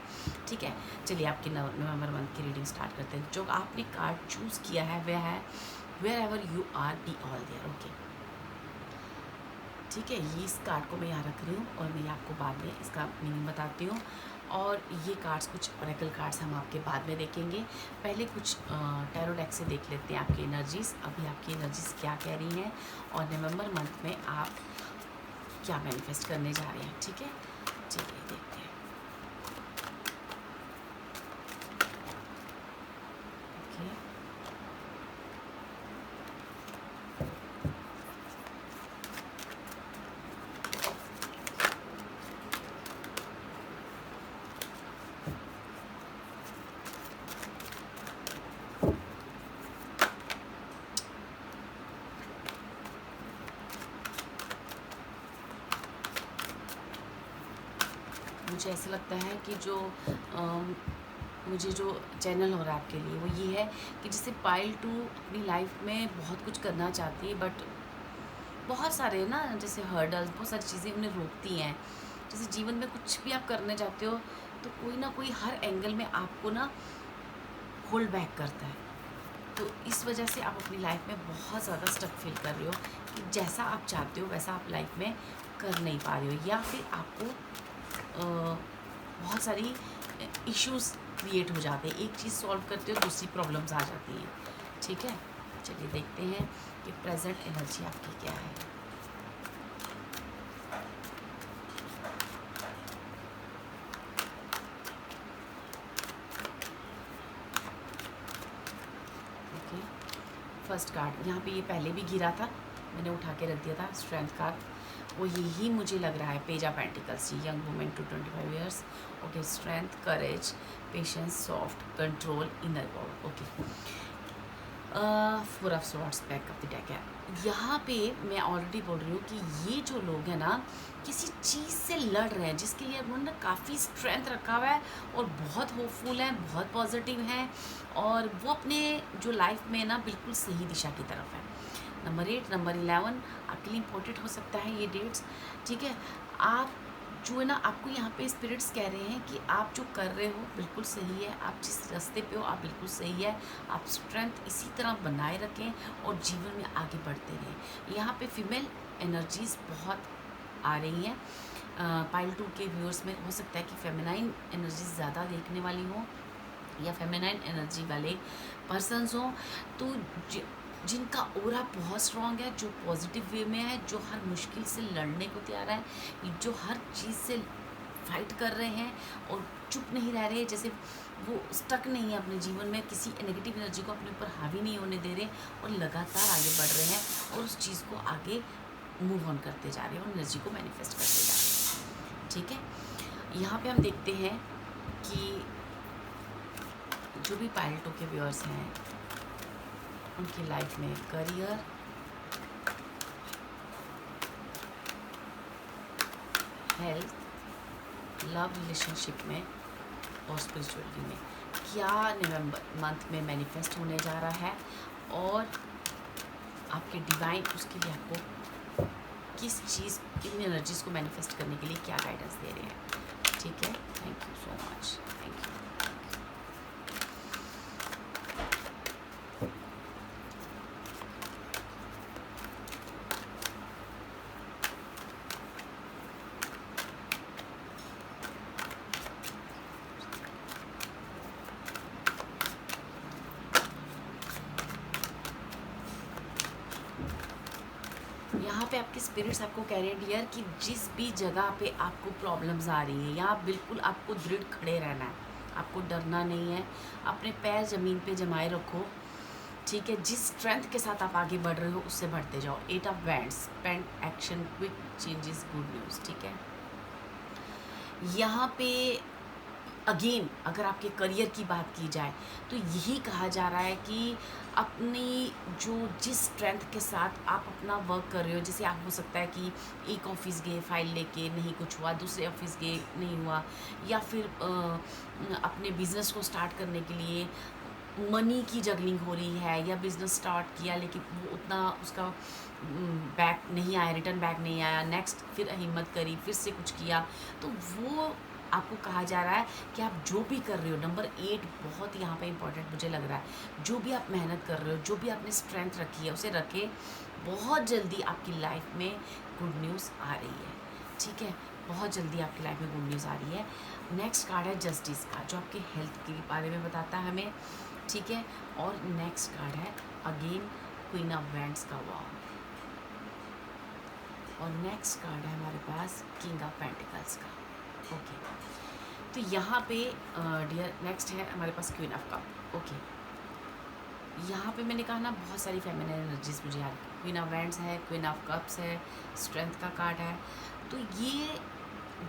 ठीक है, चलिए आपके नवंबर मंथ की रीडिंग स्टार्ट करते हैं। जो आपने कार्ड चूज़ किया है वह है wherever you are be all there. Okay, ठीक है, ये इस कार्ड को मैं यहाँ रख रही हूँ और मैं आपको बाद में इसका मीनिंग बताती हूँ। और ये कार्ड्स कुछ ओरेकल कार्ड्स हम आपके बाद में देखेंगे। पहले कुछ टैरो डेक से देख लेते हैं आपकी एनर्जीज़, अभी आपकी एनर्जीज़ क्या कह रही हैं और नवंबर मंथ में आप क्या मैनिफेस्ट करने जा रहे हैं। ठीक है, चलिए देखते हैं। ओके, मुझे ऐसा लगता है कि जो मुझे जो चैनल हो रहा है आपके लिए वो ये है कि जैसे पाइल 2 अपनी लाइफ में बहुत कुछ करना चाहती है, बट बहुत सारे ना जैसे हर्डल्स, बहुत सारी चीज़ें उन्हें रोकती हैं। जैसे जीवन में कुछ भी आप करने चाहते हो तो कोई ना कोई हर एंगल में आपको ना होल्ड बैक करता है। तो इस वजह से आप अपनी लाइफ में बहुत ज़्यादा स्टक फील कर रहे हो कि जैसा आप चाहते हो वैसा आप लाइफ में कर नहीं पा रहे हो, या फिर आपको बहुत सारी इश्यूज क्रिएट हो जाते हैं। एक चीज़ सॉल्व करते हो दूसरी प्रॉब्लम्स आ जाती हैं। ठीक है, चलिए देखते हैं कि प्रेजेंट एनर्जी आपकी क्या है। फर्स्ट कार्ड यहाँ पे ये पहले भी गिरा था, मैंने उठा के रख दिया था, स्ट्रेंथ कार्ड। वो यही मुझे लग रहा है, page of pentacles, young women to 25 years. Okay, strength, courage, patience, soft, control, inner power. Okay, 4 of swords, back of the deck है। यहाँ पे मैं ऑलरेडी बोल रही हूँ कि ये जो लोग हैं ना, किसी चीज़ से लड़ रहे हैं जिसके लिए उन्होंने काफ़ी स्ट्रेंथ रखा हुआ है और बहुत होपफुल हैं, बहुत पॉजिटिव हैं, और वो अपने जो लाइफ में ना बिल्कुल सही दिशा की तरफ है। नंबर 8, नंबर 11 आपके लिए इम्पोर्टेंट हो सकता है ये डेट्स, ठीक है। आप जो है ना, आपको यहाँ पे स्पिरिट्स कह रहे हैं कि आप जो कर रहे हो बिल्कुल सही है, आप जिस रास्ते पे हो आप बिल्कुल सही है, आप स्ट्रेंथ इसी तरह बनाए रखें और जीवन में आगे बढ़ते रहें। यहाँ पे फीमेल एनर्जीज़ बहुत आ रही हैं। पाइल 2 के व्यूअर्स में हो सकता है कि फेमिनाइन एनर्जीज ज़्यादा देखने वाली हो या फेमिनाइन एनर्जी वाले पर्सनस हों, तो जिनका ओरा बहुत स्ट्रॉन्ग है, जो पॉजिटिव वे में है, जो हर मुश्किल से लड़ने को तैयार है, जो हर चीज़ से फाइट कर रहे हैं और चुप नहीं रह रहे, जैसे वो स्टक नहीं है अपने जीवन में, किसी नेगेटिव एनर्जी को अपने ऊपर हावी नहीं होने दे रहे और लगातार आगे बढ़ रहे हैं और उस चीज़ को आगे मूव ऑन करते जा रहे हैं और एनर्जी को मैनिफेस्ट करते जा रहे हैं, ठीक है। यहाँ पे हम देखते हैं कि जो भी पाइल 2 के व्यूअर्स हैं उनकी लाइफ में करियर, हेल्थ, लव रिलेशनशिप में और स्पिरिचुअलिटी में क्या नवंबर मंथ में मैनिफेस्ट होने जा रहा है, और आपके डिवाइन उसके लिए आपको किस चीज़, इन एनर्जीज़ को मैनिफेस्ट करने के लिए क्या गाइडेंस दे रहे हैं, ठीक है। Thank you so much, thank you. यहाँ पे आपके स्पिरिट्स आपको कह रहे हैं डियर कि जिस भी जगह पे आपको प्रॉब्लम्स आ रही है, यहाँ बिल्कुल आपको दृढ़ खड़े रहना है, आपको डरना नहीं है, अपने पैर ज़मीन पे जमाए रखो, ठीक है। जिस स्ट्रेंथ के साथ आप आगे बढ़ रहे हो उससे बढ़ते जाओ। 8 of wands, spend action, quick changes, good news, ठीक है। यहाँ पे अगेन अगर आपके करियर की बात की जाए तो यही कहा जा रहा है कि अपनी जो जिस स्ट्रेंथ के साथ आप अपना वर्क कर रहे हो, जैसे आप हो सकता है कि एक ऑफिस गए फाइल लेके नहीं कुछ हुआ, दूसरे ऑफिस गए नहीं हुआ, या फिर अपने बिजनेस को स्टार्ट करने के लिए मनी की जगलिंग हो रही है, या बिज़नेस स्टार्ट किया लेकिन वो उतना उसका बैक नहीं आया, रिटर्न बैक नहीं आया, नेक्स्ट फिर हिम्मत करी, फिर से कुछ किया, तो वो आपको कहा जा रहा है कि आप जो भी कर रहे हो, नंबर 8 बहुत यहाँ पे इम्पोर्टेंट मुझे लग रहा है, जो भी आप मेहनत कर रहे हो, जो भी आपने स्ट्रेंथ रखी है उसे रखें, बहुत जल्दी आपकी लाइफ में गुड न्यूज़ आ रही है, ठीक है। बहुत जल्दी आपकी लाइफ में गुड न्यूज़ आ रही है। नेक्स्ट कार्ड है जस्टिस का, जो आपके हेल्थ के बारे में बताता है हमें, ठीक है। और नेक्स्ट कार्ड है अगेन क्वीन ऑफ वैंड्स का वॉर, और नेक्स्ट कार्ड है हमारे पास किंग ऑफ पेंटिकल्स का। ओके, तो यहाँ पे डियर नेक्स्ट है हमारे पास क्वीन ऑफ कप। ओके, यहाँ पे मैंने कहा ना बहुत सारी फेमिनिन एनर्जीज मुझे याद, क्वीन ऑफ वैंड्स है, क्वीन ऑफ कप्स है, स्ट्रेंथ का कार्ड है। तो ये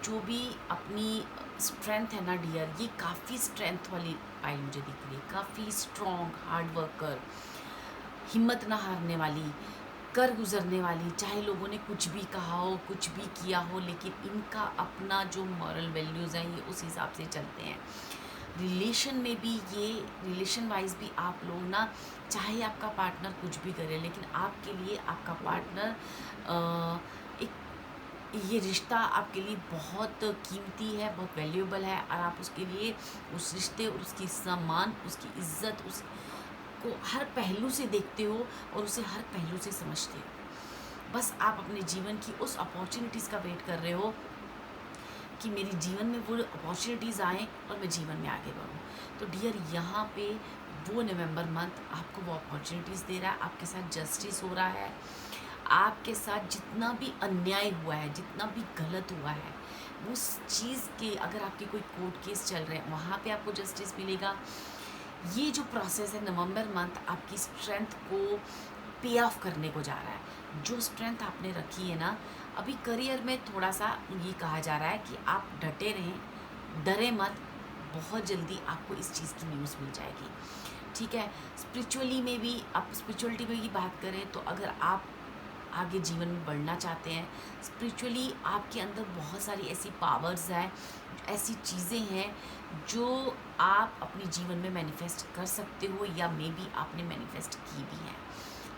जो भी अपनी स्ट्रेंथ है ना डियर, ये काफ़ी स्ट्रेंथ वाली पाई मुझे दिख रही है, काफ़ी स्ट्रॉन्ग, हार्ड वर्कर, हिम्मत ना हारने वाली, कर गुजरने वाली, चाहे लोगों ने कुछ भी कहा हो, कुछ भी किया हो, लेकिन इनका अपना जो मॉरल वैल्यूज़ हैं ये उस हिसाब से चलते हैं। रिलेशन में भी ये, रिलेशन वाइज भी आप लोग ना, चाहे आपका पार्टनर कुछ भी करे, लेकिन आपके लिए आपका पार्टनर ये रिश्ता आपके लिए बहुत कीमती है, बहुत वैल्यूएबल है, और आप उसके लिए उस रिश्ते और उसकी सम्मान, उसकी इज्जत, उसको हर पहलू से देखते हो और उसे हर पहलू से समझते हो। बस आप अपने जीवन की उस अपॉर्चुनिटीज़ का वेट कर रहे हो कि मेरे जीवन में वो अपॉर्चुनिटीज़ आएँ और मैं जीवन में आगे बढ़ूँ। तो डियर यहाँ पे वो नवंबर मंथ आपको वो अपॉर्चुनिटीज़ दे रहा है, आपके साथ जस्टिस हो रहा है, आपके साथ जितना भी अन्याय हुआ है, जितना भी गलत हुआ है, उस चीज़ के, अगर आपके कोई कोर्ट केस चल रहे हैं वहाँ पे आपको जस्टिस मिलेगा, ये जो प्रोसेस है नवंबर मंथ आपकी स्ट्रेंथ को पे ऑफ करने को जा रहा है। जो स्ट्रेंथ आपने रखी है ना, अभी करियर में थोड़ा सा ये कहा जा रहा है कि आप डटे रहें, डरे मत, बहुत जल्दी आपको इस चीज़ की न्यूज़ मिल जाएगी। ठीक है, स्पिरिचुअली में भी, आप स्पिरिचुअलिटी में ही बात करें तो अगर आप आगे जीवन में बढ़ना चाहते हैं, स्पिरिचुअली आपके अंदर बहुत सारी ऐसी पावर्स हैं, ऐसी चीज़ें हैं जो आप अपने जीवन में मैनिफेस्ट कर सकते हो या मे बी आपने मैनिफेस्ट की भी हैं।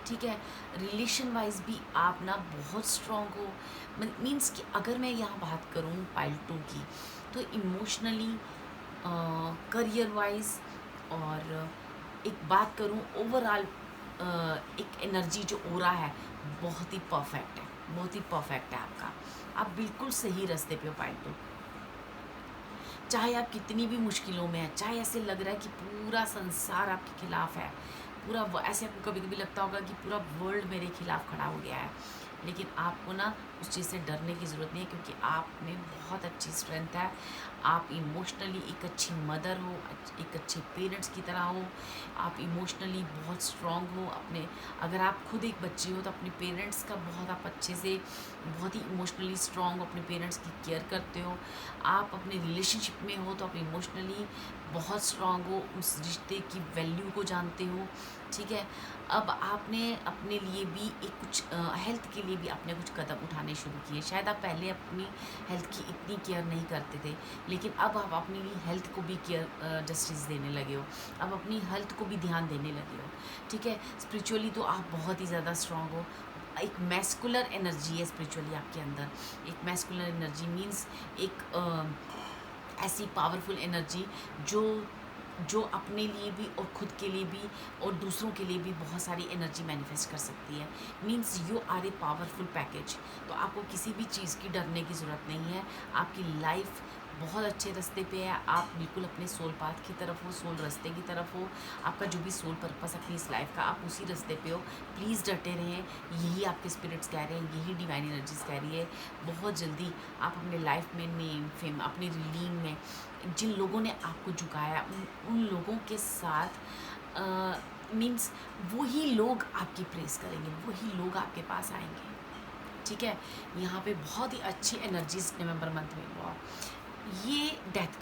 ठीक है, रिलेशन वाइज भी आप ना बहुत स्ट्रॉन्ग हो। मीन्स कि अगर मैं यहाँ बात करूँ पाइल 2 की, तो इमोशनली, करियर वाइज, और एक बात करूँ ओवरऑल, एक एनर्जी जो ओरा है बहुत ही परफेक्ट है, बहुत ही परफेक्ट है आपका। आप बिल्कुल सही रास्ते पे हो पाइल 2। चाहे आप कितनी भी मुश्किलों में हैं, चाहे ऐसे लग रहा है कि पूरा संसार आपके खिलाफ है, ऐसे आपको कभी कभी लगता होगा कि पूरा वर्ल्ड मेरे खिलाफ खड़ा हो गया है, लेकिन आपको ना उस चीज़ से डरने की ज़रूरत नहीं है, क्योंकि आप में बहुत अच्छी स्ट्रेंथ है। आप इमोशनली एक अच्छी मदर हो, एक अच्छे पेरेंट्स की तरह हो। आप इमोशनली बहुत स्ट्रॉन्ग हो। अगर आप खुद एक बच्चे हो तो अपने पेरेंट्स का बहुत आप अच्छे से, बहुत ही इमोशनली स्ट्रॉन्ग हो, अपने पेरेंट्स की केयर करते हो। आप अपने रिलेशनशिप में हो तो आप इमोशनली बहुत स्ट्रॉन्ग हो, उस रिश्ते की वैल्यू को जानते हो। ठीक है, अब आपने अपने लिए भी हेल्थ के लिए भी आपने कुछ कदम उठाने शुरू किए। शायद आप पहले अपनी हेल्थ की इतनी केयर नहीं करते थे, लेकिन अब आप अपनी हेल्थ को भी केयर जस्टिस देने लगे हो, अब अपनी हेल्थ को भी ध्यान देने लगे हो। ठीक है, स्पिरिचुअली तो आप बहुत ही ज़्यादा स्ट्रॉन्ग हो। एक मैस्कुलर एनर्जी है स्पिरिचुअली आपके अंदर। एक मैस्कुलर एनर्जी मीन्स एक ऐसी पावरफुल एनर्जी जो जो अपने लिए भी और खुद के लिए भी और दूसरों के लिए भी बहुत सारी एनर्जी मैनिफेस्ट कर सकती है। Means you are a powerful package. तो आपको किसी भी चीज़ की डरने की ज़रूरत नहीं है। आपकी लाइफ बहुत अच्छे रास्ते पे है। आप बिल्कुल अपने सोल पाथ की तरफ हो, सोल रास्ते की तरफ हो। आपका जो भी सोल पर्पस अपनी इस लाइफ का, आप उसी रास्ते पे हो। प्लीज़ डटे रहें, यही आपके स्पिरिट्स कह रहे हैं, यही डिवाइन एनर्जीज कह रही है। बहुत जल्दी आप अपने लाइफ में नेम फेम, अपनी रीलिंग में जिन लोगों ने आपको झुकाया उन लोगों के साथ, मीन्स वही लोग आपकी प्रेस करेंगे, वही लोग आपके पास आएंगे। ठीक है, यहाँ पे बहुत ही अच्छी एनर्जीज नवंबर मंथ में हुआ। ये डेथ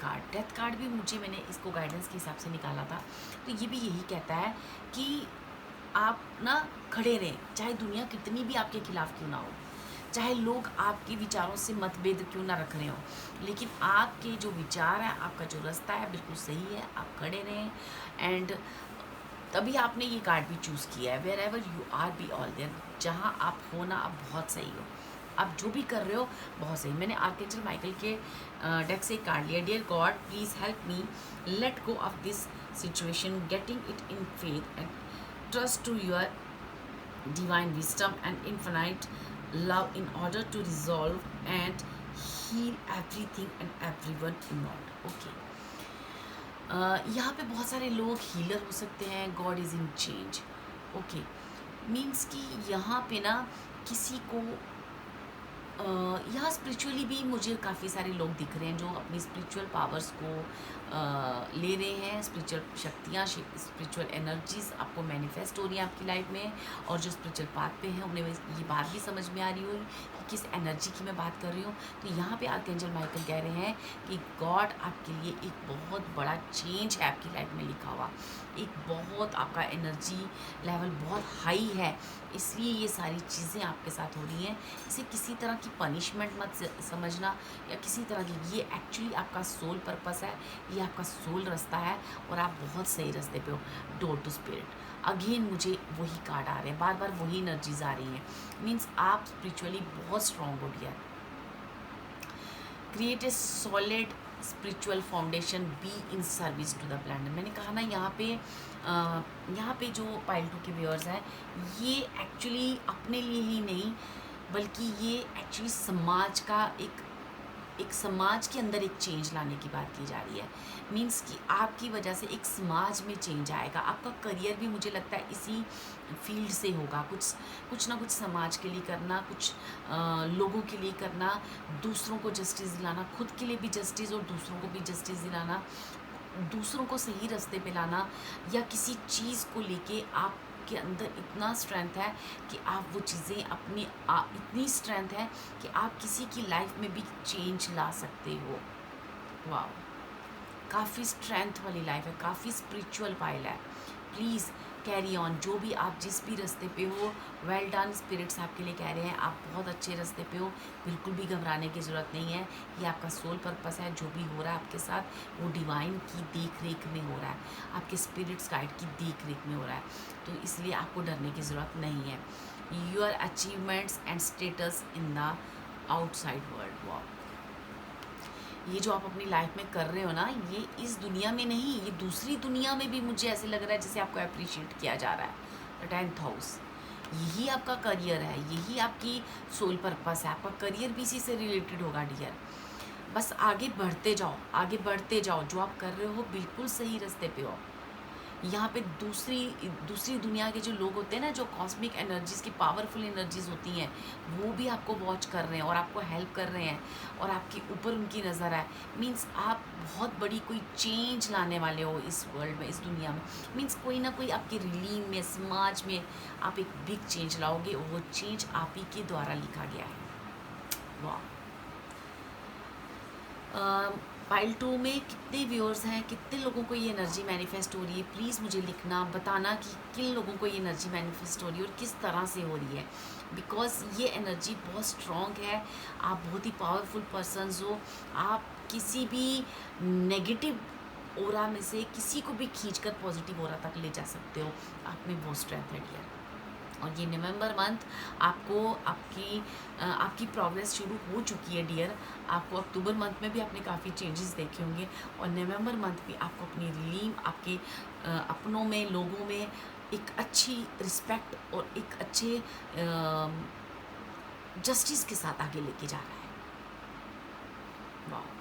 कार्ड भी मैंने इसको गाइडेंस के हिसाब से निकाला था, तो ये भी यही कहता है कि आप ना खड़े रहें, चाहे दुनिया कितनी भी आपके खिलाफ क्यों ना हो, चाहे लोग आपके विचारों से मतभेद क्यों ना रख रहे हो, लेकिन आपके जो विचार है, आपका जो रास्ता है बिल्कुल सही है। आप खड़े रहें, एंड तभी आपने ये कार्ड भी चूज़ किया है। Wherever you are be all there, जहाँ आप हो ना, आप बहुत सही हो। आप जो भी कर रहे हो बहुत सही। मैंने आर्कएंजल माइकल के डेक से कार्ड लिया। Dear God, please help me let go of this situation, getting it in faith and trust to your divine wisdom and infinite love in order to resolve and heal everything and everyone involved. Okay. यहाँ पे बहुत सारे लोग healer हो सकते हैं। God is in change. Okay, means कि यहाँ पे ना किसी को यहाँ स्पिरिचुअली भी मुझे काफ़ी सारे लोग दिख रहे हैं जो अपनी स्पिरिचुअल पावर्स को ले रहे हैं। स्पिरिचुअल शक्तियाँ, स्पिरिचुअल एनर्जीज आपको मैनिफेस्ट हो रही हैं आपकी लाइफ में, और जो स्पिरिचुअल पाथ पे हैं उन्हें ये बात भी समझ में आ रही होगी कि किस एनर्जी की मैं बात कर रही हूँ। तो यहाँ पे आर्कएंजल माइकल कह रहे हैं कि गॉड आपके लिए एक बहुत बड़ा चेंज है आपकी लाइफ में लिखा हुआ। एक बहुत आपका एनर्जी लेवल बहुत हाई है, इसलिए ये सारी चीज़ें आपके साथ हो रही हैं। इसे किसी तरह की पनिशमेंट मत समझना या किसी तरह की, ये एक्चुअली आपका सोल पर्पस है, ये आपका सोल रास्ता है, और आप बहुत सही रास्ते पे हो। Door to spirit. अगेन मुझे वही कार्ड आ रहे हैं, बार बार वही एनर्जीज आ रही हैं। मीन्स आप स्पिरिचुअली बहुत स्ट्रॉन्ग हो गया। Create a solid spiritual foundation, be in service to the planet. मैंने कहा ना, यहाँ पे जो पाइल 2 के व्यूअर्स हैं, ये एक्चुअली अपने लिए ही नहीं, बल्कि ये एक्चुअली समाज का एक समाज के अंदर एक चेंज लाने की बात की जा रही है। मीन्स कि आपकी वजह से एक समाज में चेंज आएगा। आपका करियर भी मुझे लगता है इसी फील्ड से होगा। कुछ ना कुछ समाज के लिए करना, कुछ लोगों के लिए करना, दूसरों को जस्टिस दिलाना, खुद के लिए भी जस्टिस और दूसरों को भी जस्टिस दिलाना। दूसरों को सही रास्ते पे लाना या किसी चीज़ को लेके आपके अंदर इतना स्ट्रेंथ है कि आप वो चीज़ें इतनी स्ट्रेंथ है कि आप किसी की लाइफ में भी चेंज ला सकते हो। वाह, काफ़ी स्ट्रेंथ वाली लाइफ है, काफ़ी स्पिरिचुअल पाइल है। प्लीज़ कैरी ऑन, जो भी आप जिस भी रास्ते पे हो, वेल डन। स्पिरिट्स आपके लिए कह रहे हैं आप बहुत अच्छे रास्ते पे हो, बिल्कुल भी घबराने की ज़रूरत नहीं है। ये आपका सोल पर्पस है, जो भी हो रहा है आपके साथ वो डिवाइन की देख रेख में हो रहा है, आपके स्पिरिट्स गाइड की देख रेख में हो रहा है, तो इसलिए आपको डरने की ज़रूरत नहीं है। Your achievements and status in the outside world. वाह, ये जो आप अपनी लाइफ में कर रहे हो ना, ये इस दुनिया में नहीं, ये दूसरी दुनिया में भी मुझे ऐसे लग रहा है जैसे आपको अप्रिशिएट किया जा रहा है। द 10th हाउस, यही आपका करियर है, यही आपकी सोल पर्पस है, आपका करियर भी इसी से रिलेटेड होगा डियर। बस आगे बढ़ते जाओ, आगे बढ़ते जाओ, जो आप कर रहे हो बिल्कुल सही रास्ते पे हो। यहाँ पे दूसरी दूसरी दुनिया के जो लोग होते हैं ना, जो कॉस्मिक एनर्जीज़ की पावरफुल एनर्जीज़ होती हैं, वो भी आपको वॉच कर रहे हैं और आपको हेल्प कर रहे हैं और आपके ऊपर उनकी नज़र है। मीन्स आप बहुत बड़ी कोई चेंज लाने वाले हो इस वर्ल्ड में, इस दुनिया में। मीन्स कोई ना कोई आपके रिलीम में, समाज में आप एक बिग चेंज लाओगे और वो चेंज आप ही के द्वारा लिखा गया है। वाह। पाइल 2 में कितने व्यूअर्स हैं, कितने लोगों को ये एनर्जी मैनिफेस्ट हो रही है, प्लीज़ मुझे लिखना, बताना कि किन लोगों को ये एनर्जी मैनिफेस्ट हो रही है और किस तरह से हो रही है। बिकॉज़ ये एनर्जी बहुत स्ट्रॉन्ग है, आप बहुत ही पावरफुल पर्सन्स हो, आप किसी भी नेगेटिव ओरा में से किसी को भी खींच कर पॉजिटिव ओरा तक ले जा सकते हो। आप में वो स्ट्रेंथ है डियर। और ये नवंबर मंथ आपको आपकी प्रोग्रेस शुरू हो चुकी है डियर। आपको अक्टूबर मंथ में भी आपने काफ़ी चेंजेस देखे होंगे और नवंबर मंथ भी आपको अपनी रिलीम, आपके अपनों में, लोगों में एक अच्छी रिस्पेक्ट और एक अच्छे जस्टिस के साथ आगे लेके जा रहा है। वाह।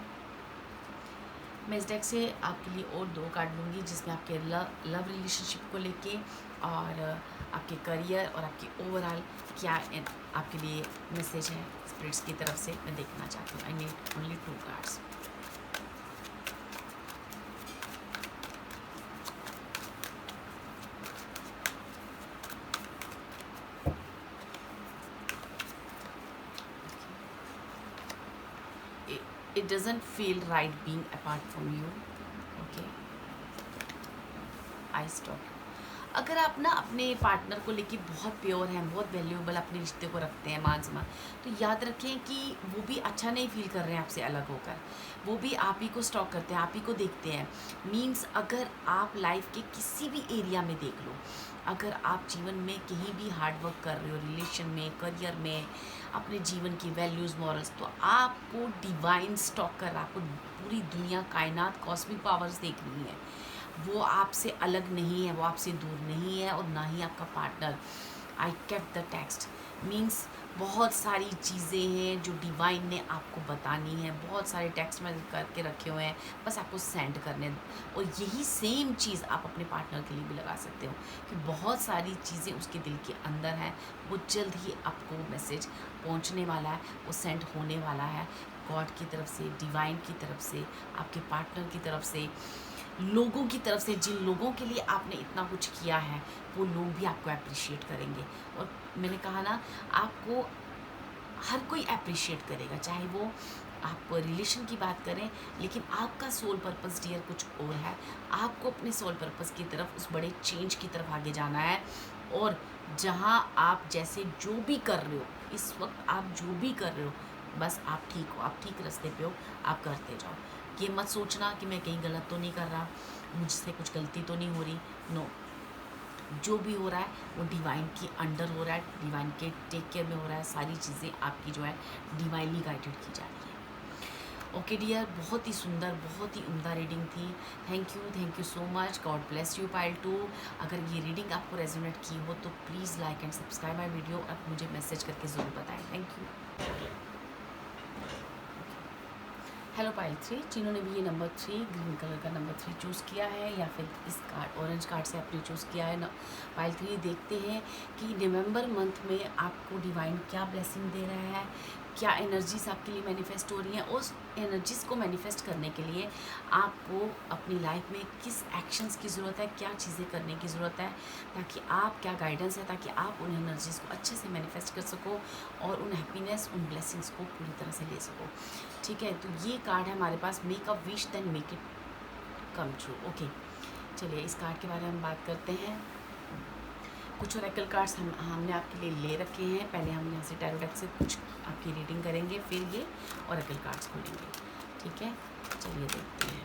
मैं इस डेक से आपके लिए और 2 कार्ड लूँगी, जिसमें आपके लव रिलेशनशिप को लेके और आपके करियर और आपके ओवरऑल क्या आपके लिए मैसेज है स्पिरिट्स की तरफ से, मैं देखना चाहती हूँ। I need only 2 cards. It doesn't feel right being apart from you. Okay, I stop. अगर आप ना अपने पार्टनर को लेके बहुत प्योर हैं, बहुत वैल्यूएबल अपने रिश्ते को रखते हैं मान सम्मान, तो याद रखें कि वो भी अच्छा नहीं फील कर रहे हैं आपसे अलग होकर, वो भी आप ही को स्टॉक करते हैं, आप ही को देखते हैं। मीन्स अगर आप लाइफ के किसी भी एरिया में देख लो, अगर आप जीवन में कहीं भी हार्ड वर्क कर रहे हो, रिलेशन में, करियर में, अपने जीवन की वैल्यूज़, मॉरल्स, तो आपको डिवाइन स्टॉक कर, आपको पूरी दुनिया, कायनात, कॉस्मिक पावर्स देख रही है। वो आपसे अलग नहीं है, वो आपसे दूर नहीं है और ना ही आपका partner. I kept the text, means बहुत सारी चीज़ें हैं जो डिवाइन ने आपको बतानी है, बहुत सारे टेक्स्ट मैं करके रखे हुए हैं, बस आपको सेंड करने। और यही सेम चीज़ आप अपने पार्टनर के लिए भी लगा सकते हो कि बहुत सारी चीज़ें उसके दिल के अंदर हैं, वो जल्द ही आपको मैसेज पहुंचने वाला है, वो सेंड होने वाला है गॉड की तरफ से, डिवाइन की तरफ से, आपके पार्टनर की तरफ से, लोगों की तरफ से। जिन लोगों के लिए आपने इतना कुछ किया है वो लोग भी आपको अप्रिशिएट करेंगे। और मैंने कहा ना, आपको हर कोई अप्रिशिएट करेगा, चाहे वो आप रिलेशन की बात करें, लेकिन आपका सोल पर्पस डियर कुछ और है। आपको अपने सोल पर्पस की तरफ, उस बड़े चेंज की तरफ आगे जाना है। और जहाँ आप जैसे जो भी कर रहे हो इस वक्त, आप जो भी कर रहे हो, बस आप ठीक हो, आप ठीक रास्ते पे हो, आप करते जाओ। ये मत सोचना कि मैं कहीं गलत तो नहीं कर रहा, मुझसे कुछ गलती तो नहीं हो रही। नो, जो भी हो रहा है वो डिवाइन के अंडर हो रहा है, डिवाइन के टेक केयर में हो रहा है। सारी चीज़ें आपकी जो है डिवाइनली गाइडेड की जा रही है। ओके डियर, बहुत ही सुंदर, बहुत ही उम्दा रीडिंग थी। Thank you so much. God bless you pile 2। अगर ये रीडिंग आपको रेजोनेट की हो तो please like and subscribe my video और मुझे मैसेज करके ज़रूर बताएं। Thank you. हेलो पाइल 3, जिन्होंने भी ये नंबर 3, ग्रीन कलर का नंबर 3 चूज़ किया है या फिर इस कार्ड, ऑरेंज कार्ड से आपने चूज़ किया है ना, पाइल 3, देखते हैं कि नवंबर मंथ में आपको डिवाइन क्या ब्लेसिंग दे रहा है, क्या एनर्जीज़ आपके लिए मैनिफेस्ट हो रही हैं, उस एनर्जीज़ को मैनिफेस्ट करने के लिए आपको अपनी लाइफ में किस एक्शंस की ज़रूरत है, क्या चीज़ें करने की ज़रूरत है, ताकि आप क्या गाइडेंस है, ताकि आप उन एनर्जीज़ को अच्छे से मैनिफेस्ट कर सको और उन हैप्पीनेस, उन ब्लेसिंग्स को पूरी तरह से ले सको। ठीक है, तो ये कार्ड है हमारे पास, make a wish then make it come true. Okay, चलिए इस कार्ड के बारे में हम बात करते हैं। कुछ ओरेकल कार्ड्स हमने आपके लिए ले रखे हैं। पहले हम यहाँ से टैरो डेक से कुछ आपकी रीडिंग करेंगे, फिर ये ओरेकल कार्ड्स खोलेंगे। ठीक है, चलिए देखते हैं।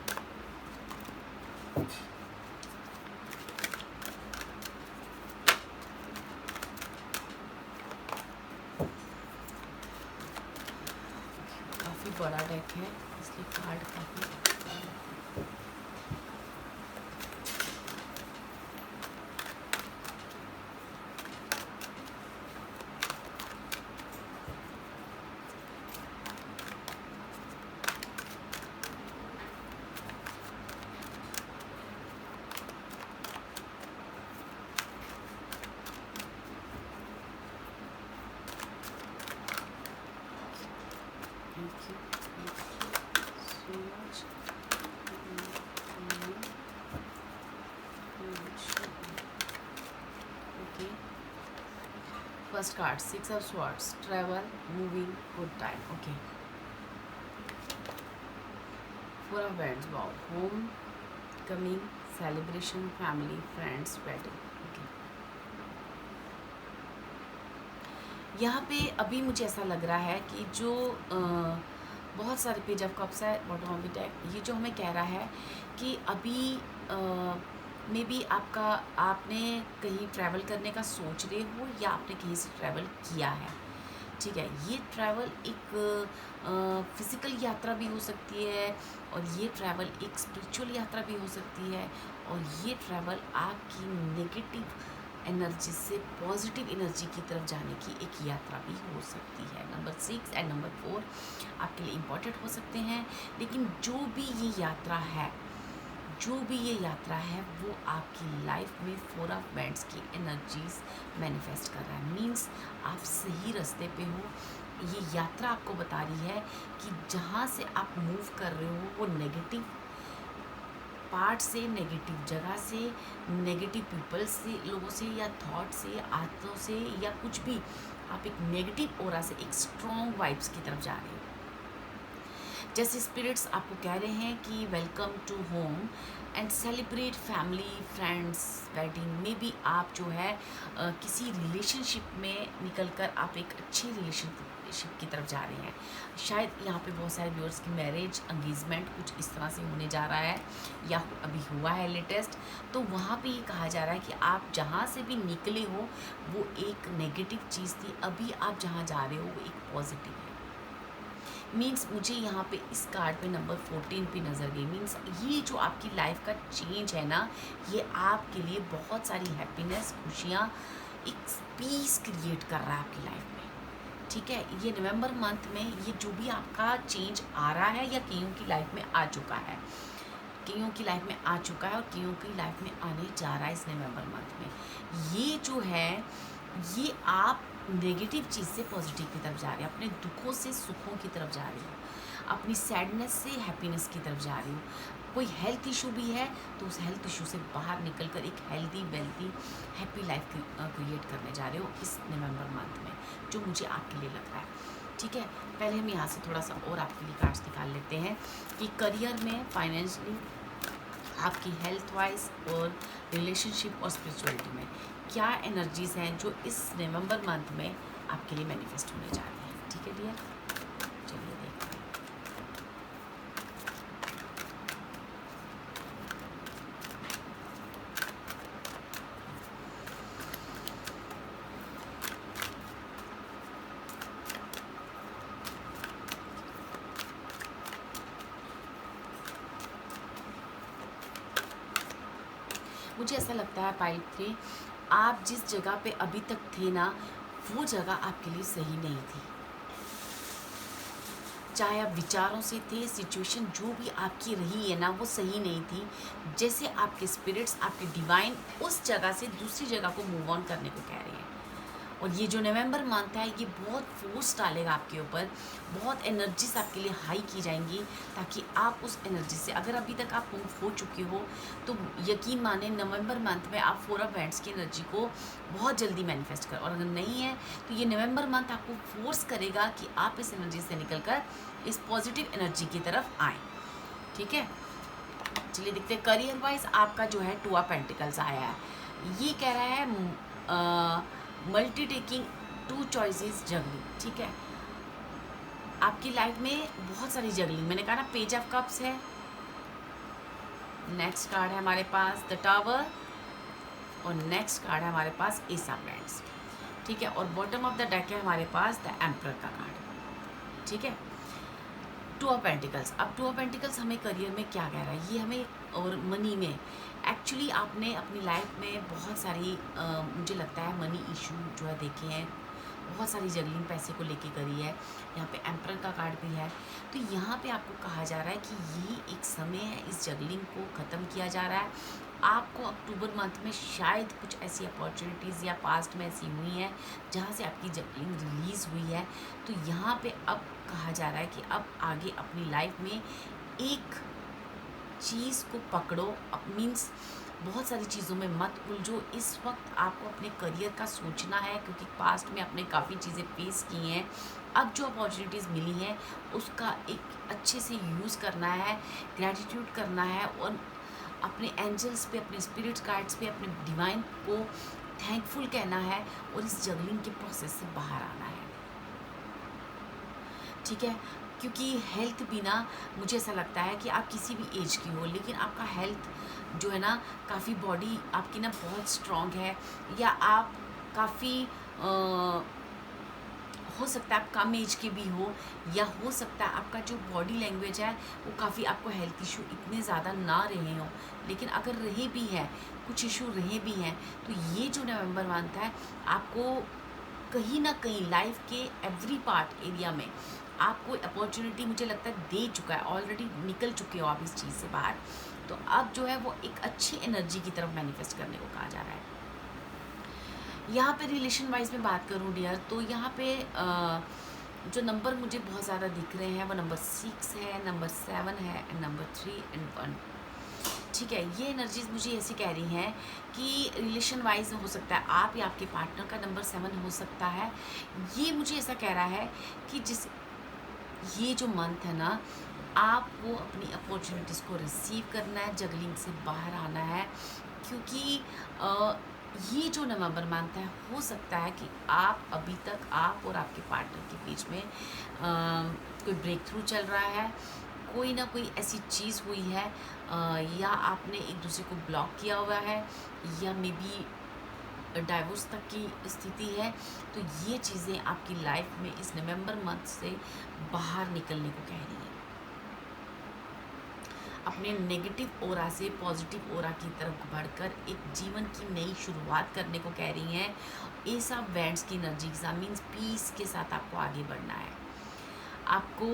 काफ़ी बड़ा डेक है, इसलिए कार्ड काफ़ी first card 6 of swords, travel, moving, good time. Okay, 4 of wands, wow, home coming, celebration, family, friends, wedding. Okay, यहाँ पे अभी मुझे ऐसा लग रहा है कि जो बहुत सारे पेज ऑफ कप्स है बॉटम ऑफ द डेक, ये जो हमें कह रहा है कि अभी मे बी आपने कहीं ट्रैवल करने का सोच रहे हो या आपने कहीं से ट्रैवल किया है। ठीक है, ये ट्रैवल एक फिज़िकल यात्रा भी हो सकती है और ये ट्रैवल एक स्पिरिचुअल यात्रा भी हो सकती है और ये ट्रैवल आपकी नेगेटिव एनर्जी से पॉजिटिव एनर्जी की तरफ जाने की एक यात्रा भी हो सकती है। नंबर 6 एंड नंबर 4 आपके लिए इम्पॉर्टेंट हो सकते हैं, लेकिन जो भी ये यात्रा है वो आपकी लाइफ में 4 ऑफ वैंड्स की एनर्जीज मैनिफेस्ट कर रहा है। मीन्स आप सही रास्ते पे हो। ये यात्रा आपको बता रही है कि जहाँ से आप मूव कर रहे हो वो नेगेटिव पार्ट से, नेगेटिव जगह से, नेगेटिव पीपल से, लोगों से या थॉट से, आदतों से या कुछ भी, आप एक नेगेटिव ओरा से एक स्ट्रॉन्ग वाइब्स की तरफ जा रहे हो। जैसे स्पिरिट्स आपको कह रहे हैं कि welcome to home and celebrate family, friends, wedding. में भी आप जो है किसी रिलेशनशिप में निकलकर आप एक अच्छी रिलेशनशिप की तरफ जा रहे हैं। शायद यहाँ पे बहुत सारे व्यूअर्स की मैरिज, एंगेजमेंट कुछ इस तरह से होने जा रहा है या अभी हुआ है लेटेस्ट। तो वहाँ पे ये कहा जा रहा है कि आप जहाँ से भी निकले हो वो एक नेगेटिव चीज़ थी, अभी आप जहाँ जा रहे हो वो एक पॉजिटिव है। मीन्स मुझे यहाँ पे इस कार्ड पे नंबर 14 पे नज़र गई। मीन्स ये जो आपकी लाइफ का चेंज है ना, ये आपके लिए बहुत सारी हैप्पीनेस, खुशियाँ, एक पीस क्रिएट कर रहा है आपकी लाइफ में। ठीक है, ये नवंबर मंथ में ये जो भी आपका चेंज आ रहा है या कईयों की लाइफ में आ चुका है, कईयों की लाइफ में आ चुका है और कईयों की लाइफ में आने जा रहा है इस नवंबर मंथ में। ये जो है ये आप नेगेटिव चीज़ से पॉजिटिव की तरफ जा रहे हो, अपने दुखों से सुखों की तरफ जा रहे हो, अपनी सैडनेस से हैप्पीनेस की तरफ जा रहे हो। कोई हेल्थ इशू भी है तो उस हेल्थ इशू से बाहर निकलकर एक healthy, wealthy, happy life create करने जा रहे हो इस नवंबर मंथ में, जो मुझे आपके लिए लग रहा है। ठीक है, पहले हम यहाँ से थोड़ा सा और आपके लिए कार्ड्स निकाल लेते हैं कि करियर में, फाइनेंशियली, आपकी हेल्थ वाइज और रिलेशनशिप और स्पिरिचुअलिटी में क्या एनर्जीज़ हैं जो इस नवंबर मंथ में आपके लिए मैनिफेस्ट होने जा रही हैं। ठीक है डियर, चलिए देखते हैं। मुझे ऐसा लगता है पाइल 3, आप जिस जगह पे अभी तक थे ना, वो जगह आपके लिए सही नहीं थी। चाहे आप विचारों से थे, सिचुएशन जो भी आपकी रही है ना, वो सही नहीं थी। जैसे आपके स्पिरिट्स, आपके डिवाइन उस जगह से दूसरी जगह को मूव ऑन करने को कह रहे हैं। और ये जो नवंबर मंथ है ये बहुत फोर्स डालेगा आपके ऊपर, बहुत एनर्जीज आपके लिए हाई की जाएंगी, ताकि आप उस एनर्जी से, अगर अभी तक आप मूव हो चुके हो तो यकीन माने नवंबर मंथ में आप 4 ऑफ वैंड्स की एनर्जी को बहुत जल्दी मैनिफेस्ट कर, और अगर नहीं है तो ये नवंबर मंथ आपको फोर्स करेगा कि आप इस एनर्जी से निकल कर इस पॉजिटिव एनर्जी की तरफ आएँ। ठीक है, चलिए देखते हैं करियर वाइज आपका जो है 2 ऑफ पेंटिकल्स आया है। ये कह रहा है मल्टी टेकिंग 2 चॉइसेस जगलिंग। ठीक है, आपकी लाइफ में बहुत सारी जगलिंग, मैंने कहा ना पेज ऑफ कप्स है, नेक्स्ट कार्ड है हमारे पास द टावर, और नेक्स्ट कार्ड है हमारे पास एस ऑफ वैंड्स। ठीक है, और बॉटम ऑफ द डेक है हमारे पास द एम्परर का कार्ड। ठीक है, 2 ऑफ पेंटिकल्स। अब 2 ऑफ पेंटिकल्स हमें करियर में क्या कह रहा है, ये हमें, और मनी में एक्चुअली आपने अपनी लाइफ में बहुत सारी मुझे लगता है मनी इशू जो है देखे हैं, बहुत सारी जगलिंग पैसे को लेके करी है। यहाँ पे एम्परर का कार्ड भी है, तो यहाँ पे आपको कहा जा रहा है कि ये एक समय है, इस जगलिंग को ख़त्म किया जा रहा है। आपको अक्टूबर मंथ में शायद कुछ ऐसी अपॉर्चुनिटीज़ या पास्ट में ऐसी हुई हैं जहाँ से आपकी जगलिंग रिलीज़ हुई है, तो यहाँ पे अब कहा जा रहा है कि अब आगे अपनी लाइफ में एक चीज़ को पकड़ो, मीन्स बहुत सारी चीज़ों में मत उलझो। इस वक्त आपको अपने करियर का सोचना है, क्योंकि पास्ट में आपने काफ़ी चीज़ें फेस की हैं। अब जो अपॉर्चुनिटीज़ मिली हैं उसका एक अच्छे से यूज़ करना है, ग्रैटिट्यूड करना है, और अपने एंजल्स पे, अपने स्पिरिट गाइड्स पे, अपने डिवाइन को थैंकफुल कहना है, और इस जगलिंग के प्रोसेस से बाहर आना है। ठीक है, क्योंकि हेल्थ भी ना, मुझे ऐसा लगता है कि आप किसी भी एज की हो, लेकिन आपका हेल्थ जो है ना, काफ़ी बॉडी आपकी ना बहुत स्ट्रॉन्ग है, या आप काफ़ी हो सकता है आप कम एज के भी हो, या हो सकता है आपका जो बॉडी लैंग्वेज है वो काफ़ी, आपको हेल्थ इशू इतने ज़्यादा ना रहे हों, लेकिन अगर रहे भी हैं, कुछ इशू रहे भी हैं, तो ये जो नवंबर मंथ है आपको कहीं ना कहीं लाइफ के एवरी पार्ट एरिया में आपको अपॉर्चुनिटी मुझे लगता है दे चुका है, ऑलरेडी निकल चुके हो आप इस चीज़ से बाहर। तो अब जो है वो एक अच्छी एनर्जी की तरफ मैनिफेस्ट करने को कहा जा रहा है। यहाँ पे रिलेशन वाइज में बात करूँ डियर, तो यहाँ पे जो नंबर मुझे बहुत ज़्यादा दिख रहे हैं वो नंबर 6 है, नंबर 7 है, एंड नंबर 3 एंड 1। ठीक है, ये एनर्जीज मुझे ऐसी कह रही हैं कि रिलेशन वाइज हो सकता है आप या आपके पार्टनर का नंबर 7 हो सकता है। ये मुझे ऐसा कह रहा है कि ये जो मंथ है ना, आपको अपनी अपॉर्चुनिटीज़ को रिसीव करना है, जगलिंग से बाहर आना है, क्योंकि ये जो नवंबर मंथ है, हो सकता है कि आप अभी तक, आप और आपके पार्टनर के बीच में कोई ब्रेक थ्रू चल रहा है, कोई ना कोई ऐसी चीज़ हुई है, या आपने एक दूसरे को ब्लॉक किया हुआ है, या मे बी डाइवोर्स तक की स्थिति है। तो ये चीज़ें आपकी लाइफ में इस नवंबर मंथ से बाहर निकलने को कह रही हैं, अपने नेगेटिव ओरा से पॉजिटिव ओरा की तरफ बढ़कर एक जीवन की नई शुरुआत करने को कह रही हैं। एस ऑफ वैंड्स की एनर्जी के साथ, मीन्स पीस के साथ आपको आगे बढ़ना है। आपको,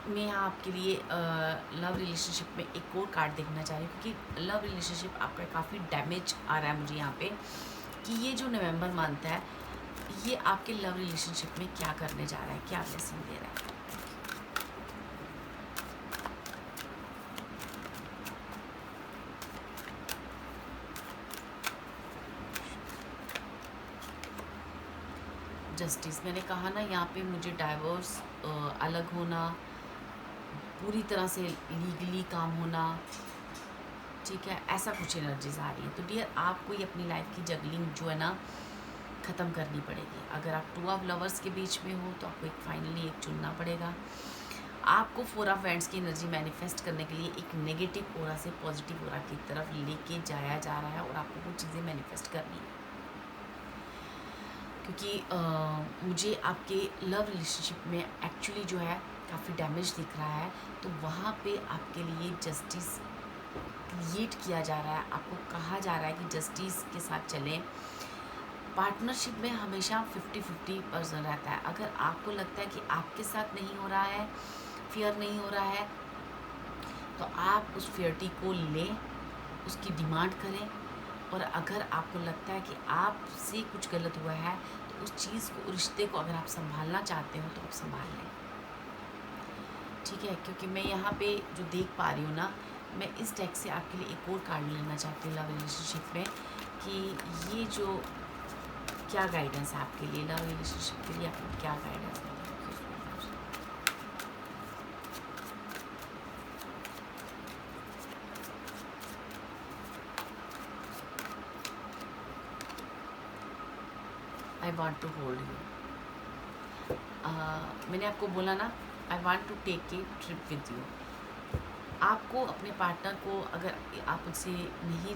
मैं यहाँ आपके लिए लव रिलेशनशिप में एक और कार्ड देखना चाह रही हूँ, क्योंकि लव रिलेशनशिप आपका काफ़ी डैमेज आ रहा है मुझे यहाँ पे, कि ये जो नवंबर मंथ है ये आपके लव रिलेशनशिप में क्या करने जा रहा है, क्या ब्लेसिंग दे रहा है। जस्टिस, मैंने कहा ना यहाँ पे मुझे डाइवोर्स, अलग होना, पूरी तरह से लीगली काम होना, ठीक है, ऐसा कुछ एनर्जीज आ रही है। तो डियर, आपको ये अपनी लाइफ की जगलिंग जो है ना ख़त्म करनी पड़ेगी। अगर आप 2 ऑफ लवर्स के बीच में हो तो आपको एक फाइनली एक चुनना पड़ेगा। आपको 4 ऑफ वैंड्स की एनर्जी मैनिफेस्ट करने के लिए एक नेगेटिव ओरा से पॉजिटिव ओरा की तरफ लेके जाया जा रहा है, और आपको कुछ चीज़ें मैनिफेस्ट करनी है, क्योंकि मुझे आपके लव रिलेशनशिप में एक्चुअली जो है काफ़ी डैमेज दिख रहा है। तो वहाँ पे आपके लिए जस्टिस क्रिएट किया जा रहा है, आपको कहा जा रहा है कि जस्टिस के साथ चलें। पार्टनरशिप में हमेशा 50-50% रहता है। अगर आपको लगता है कि आपके साथ नहीं हो रहा है, फेयर नहीं हो रहा है, तो आप उस फेयरिटी को लें, उसकी डिमांड करें, और अगर आपको लगता है कि आपसे कुछ गलत हुआ है तो उस चीज़ को, रिश्ते को अगर आप संभालना चाहते हो तो आप संभाल लें, ठीक है। क्योंकि मैं यहाँ पे जो देख पा रही हूँ ना, मैं इस डेक से आपके लिए एक और कार्ड लेना चाहती हूँ लव रिलेशनशिप में, कि ये जो क्या गाइडेंस है आपके लिए, लव रिलेशनशिप के लिए आपको क्या गाइडेंस है। I want to hold you. मैंने आपको बोला ना, I want to take a trip with you. आपको अपने पार्टनर को, अगर आप उनसे नहीं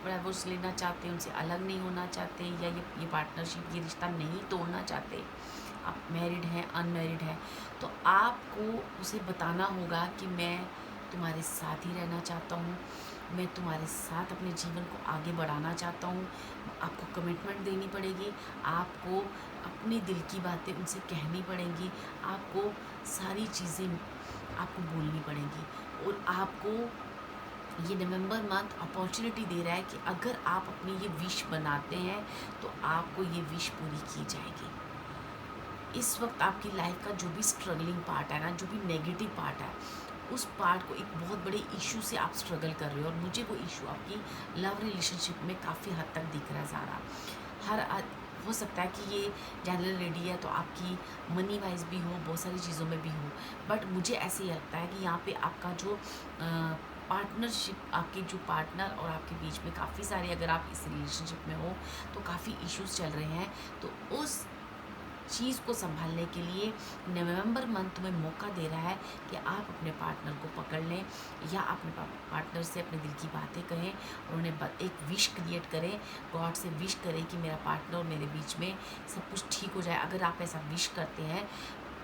डाइवोर्स लेना चाहते, उनसे अलग नहीं होना चाहते, या ये पार्टनरशिप, ये रिश्ता नहीं तोड़ना चाहते, आप मैरिड हैं, अनमैरिड हैं, तो आपको उसे बताना होगा कि मैं तुम्हारे साथ ही रहना चाहता हूँ, मैं तुम्हारे साथ अपने जीवन को आगे बढ़ाना चाहता हूँ। आपको कमिटमेंट देनी पड़ेगी, आपको अपने दिल की बातें उनसे कहनी पड़ेंगी, आपको सारी चीज़ें आपको बोलनी पड़ेंगी। और आपको ये नवंबर मंथ अपॉर्चुनिटी दे रहा है कि अगर आप अपनी ये विश बनाते हैं तो आपको ये विश पूरी की जाएगी। इस वक्त आपकी लाइफ का जो भी स्ट्रगलिंग पार्ट है ना, जो भी नेगेटिव पार्ट है, उस पार्ट को एक बहुत बड़े इशू से आप स्ट्रगल कर रहे हो, और मुझे वो इशू आपकी लव रिलेशनशिप में काफ़ी हद तक दिख रहा है ज़्यादा। हो सकता है कि ये जनरल रेडी है तो आपकी मनी वाइज भी हो, बहुत सारी चीज़ों में भी हो, बट मुझे ऐसे ही लगता है कि यहाँ पे आपका जो पार्टनरशिप, आपके जो पार्टनर और आपके बीच में काफ़ी सारे, अगर आप इस रिलेशनशिप में हो तो काफ़ी इश्यूज चल रहे हैं। तो उस चीज़ को संभालने के लिए नवंबर मंथ तुम्हें मौका दे रहा है कि आप अपने पार्टनर को पकड़ लें, या अपने पार्टनर से अपने दिल की बातें कहें और उन्हें एक विश क्रिएट करें, गॉड से विश करें कि मेरा पार्टनर और मेरे बीच में सब कुछ ठीक हो जाए। अगर आप ऐसा विश करते हैं,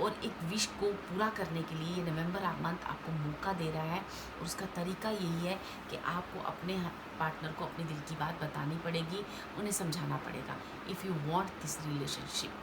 और एक विश को पूरा करने के लिए ये नवंबर मंथ आपको मौका दे रहा है, और उसका तरीका यही है कि आपको अपने पार्टनर को अपने दिल की बात बतानी पड़ेगी, उन्हें समझाना पड़ेगा, if you want this relationship,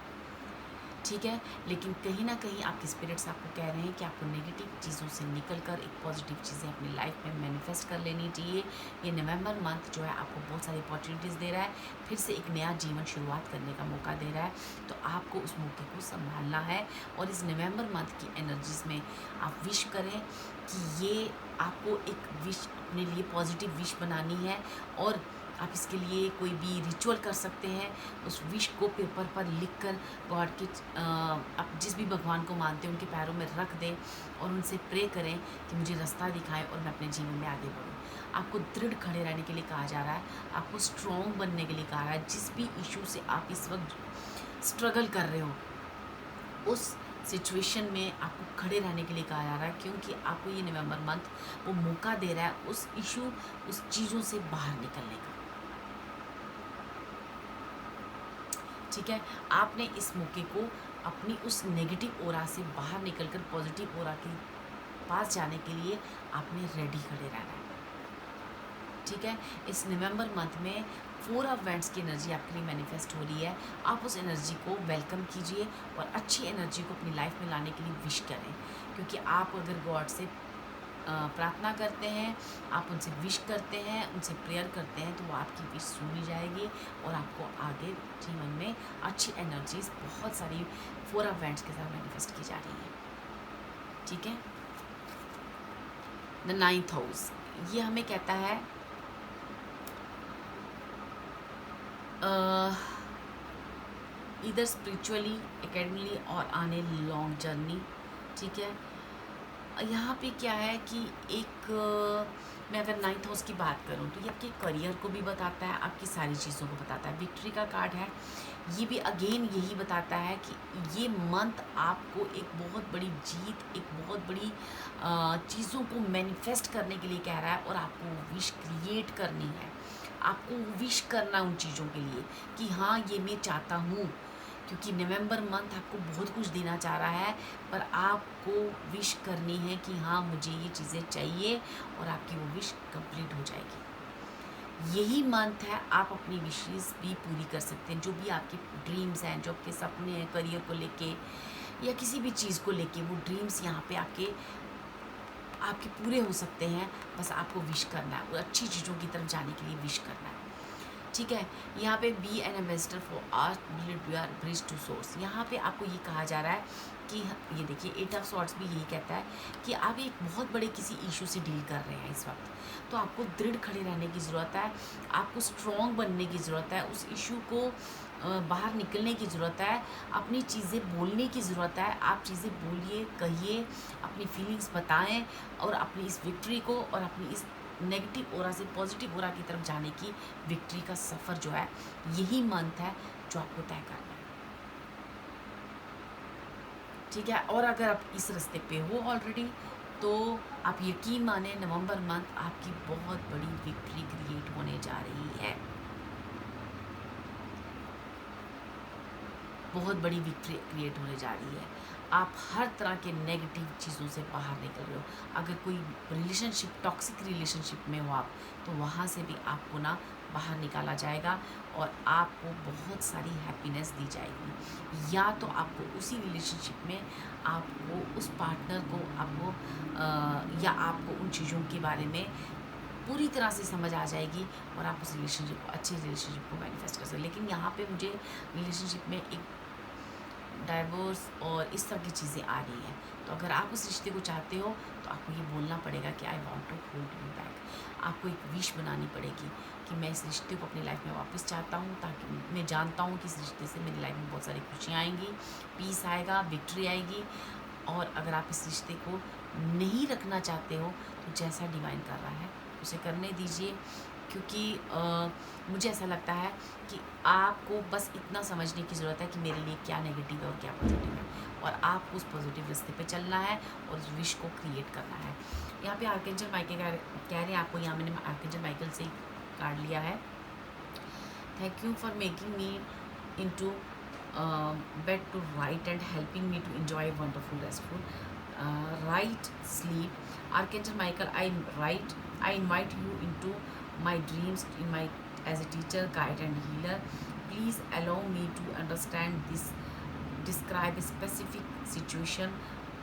ठीक है। लेकिन कहीं ना कहीं आपके स्पिरिट्स आपको कह रहे हैं कि आपको नेगेटिव चीज़ों से निकल कर एक पॉजिटिव चीज़ें अपनी लाइफ में मैनिफेस्ट कर लेनी चाहिए। ये नवंबर मंथ जो है आपको बहुत सारी अपॉर्चुनिटीज़ दे रहा है, फिर से एक नया जीवन शुरुआत करने का मौका दे रहा है, तो आपको उस मौके को संभालना है। और इस नवंबर मंथ की एनर्जीज़ में आप विश करें कि ये आपको एक विश, अपने लिए पॉजिटिव विश बनानी है, और आप इसके लिए कोई भी रिचुअल कर सकते हैं। उस विश को पेपर पर लिख कर गॉड के, आप जिस भी भगवान को मानते हैं उनके पैरों में रख दें, और उनसे प्रे करें कि मुझे रास्ता दिखाएं और मैं अपने जीवन में आगे बढ़ूं। आपको दृढ़ खड़े रहने के लिए कहा जा रहा है, आपको स्ट्रॉन्ग बनने के लिए कहा रहा है। जिस भी इशू से आप इस वक्त स्ट्रगल कर रहे हो, उस सिचुएशन में आपको खड़े रहने के लिए कहा जा रहा है, क्योंकि आपको ये नवंबर मंथ वो मौका दे रहा है उस इशू, उस चीज़ों से बाहर निकलने का, ठीक है। आपने इस मौके को अपनी उस नेगेटिव ओरा से बाहर निकलकर पॉजिटिव ओरा के पास जाने के लिए आपने रेडी खड़े रहना है, ठीक है। इस नवंबर मंथ में 4 ऑफ वेंट्स की एनर्जी आपके लिए मैनिफेस्ट हो रही है। आप उस एनर्जी को वेलकम कीजिए और अच्छी एनर्जी को अपनी लाइफ में लाने के लिए विश करें, क्योंकि आप अगर गॉड से प्रार्थना करते हैं, आप उनसे विश करते हैं, उनसे प्रेयर करते हैं, तो वो आपकी विश सुनी जाएगी और आपको आगे जीवन में अच्छी एनर्जीज बहुत सारी 4 ऑफ वेंट्स के साथ मैनिफेस्ट की जा रही है, ठीक है। द 9th हाउस ये हमें कहता है इधर स्पिरिचुअली, एकेडमिकली और ऑन ए लॉन्ग जर्नी, ठीक है। यहाँ पे क्या है कि एक मैं अगर 9th हाउस की बात करूँ तो ये आपके करियर को भी बताता है, आपकी सारी चीज़ों को बताता है। विक्ट्री का कार्ड है, ये भी अगेन यही बताता है कि ये मंथ आपको एक बहुत बड़ी जीत, एक बहुत बड़ी चीज़ों को मैनिफेस्ट करने के लिए कह रहा है, और आपको विश क्रिएट करनी है, आपको विश करना उन चीज़ों के लिए कि हाँ ये मैं चाहता हूँ, क्योंकि नवंबर मंथ आपको बहुत कुछ देना चाह रहा है, पर आपको विश करनी है कि हाँ मुझे ये चीज़ें चाहिए, और आपकी वो विश कंप्लीट हो जाएगी। यही मंथ है आप अपनी विशेस भी पूरी कर सकते हैं, जो भी आपके ड्रीम्स हैं, जो आपके सपने हैं करियर को लेके या किसी भी चीज़ को लेके, वो ड्रीम्स यहाँ पे आपके पूरे हो सकते हैं। बस आपको विश करना है, और अच्छी चीज़ों की तरफ जाने के लिए विश करना है। ठीक है। यहाँ पे be an ambassador for art bridge to source, यहाँ पे आपको ये कहा जा रहा है कि ये देखिए एट ऑफ सॉर्ट्स भी यही कहता है कि आप एक बहुत बड़े किसी इशू से डील कर रहे हैं इस वक्त, तो आपको दृढ़ खड़े रहने की ज़रूरत है, आपको स्ट्रॉन्ग बनने की ज़रूरत है, उस इशू को बाहर निकलने की ज़रूरत है, अपनी चीज़ें बोलने की ज़रूरत है। आप चीज़ें बोलिए, कहिए, अपनी फीलिंग्स बताएं और अपनी इस विक्ट्री को और अपनी इस नेगेटिव ओरा से पॉजिटिव ओरा की तरफ जाने की विक्ट्री का सफ़र जो है, यही मंथ है जो आपको तय करना है। ठीक है। और अगर आप इस रास्ते पे हो ऑलरेडी, तो आप यकीन माने नवंबर मंथ आपकी बहुत बड़ी विक्ट्री क्रिएट होने जा रही है, बहुत बड़ी विक्ट्री क्रिएट होने जा रही है। आप हर तरह के नेगेटिव चीज़ों से बाहर निकल रहे हो। अगर कोई रिलेशनशिप, टॉक्सिक रिलेशनशिप में हो आप, तो वहाँ से भी आपको ना बाहर निकाला जाएगा और आपको बहुत सारी हैप्पीनेस दी जाएगी। या तो आपको उसी रिलेशनशिप में आपको उस पार्टनर को आपको या आपको उन चीज़ों के बारे में पूरी तरह से समझ आ जाएगी और आप उस रिलेशनशिप को, अच्छे रिलेशनशिप को मैनिफेस्ट कर सकते। लेकिन यहाँ पे मुझे रिलेशनशिप में एक डाइवोर्स और इस तरह की चीज़ें आ रही हैं, तो अगर आप उस रिश्ते को चाहते हो तो आपको ये बोलना पड़ेगा कि I want to hold you back. आपको एक विश बनानी पड़ेगी कि मैं इस रिश्ते को अपनी लाइफ में वापस चाहता हूँ, ताकि मैं जानता हूँ कि इस रिश्ते से मेरी लाइफ में बहुत सारी खुशियाँ आएंगी, पीस आएगा, विक्ट्री आएगी। और अगर आप इस रिश्ते को नहीं रखना चाहते हो तो जैसा डिवाइन कर रहा है उसे करने दीजिए, क्योंकि मुझे ऐसा लगता है कि आपको बस इतना समझने की ज़रूरत है कि मेरे लिए क्या नेगेटिव है और क्या पॉजिटिव है, और आपको उस पॉजिटिव रास्ते पे चलना है और उस विश को क्रिएट करना है। यहाँ पे आर्कएंजल माइकल कह रहे हैं आपको, यहाँ मैंने आर्कएंजल माइकल से कार्ड लिया है। Thank you for making me into bed to write and helping me to enjoy wonderful restful right sleep. Archangel Michael, I invite you into my dreams in my as a teacher, guide and healer. Please allow me to understand this, describe a specific situation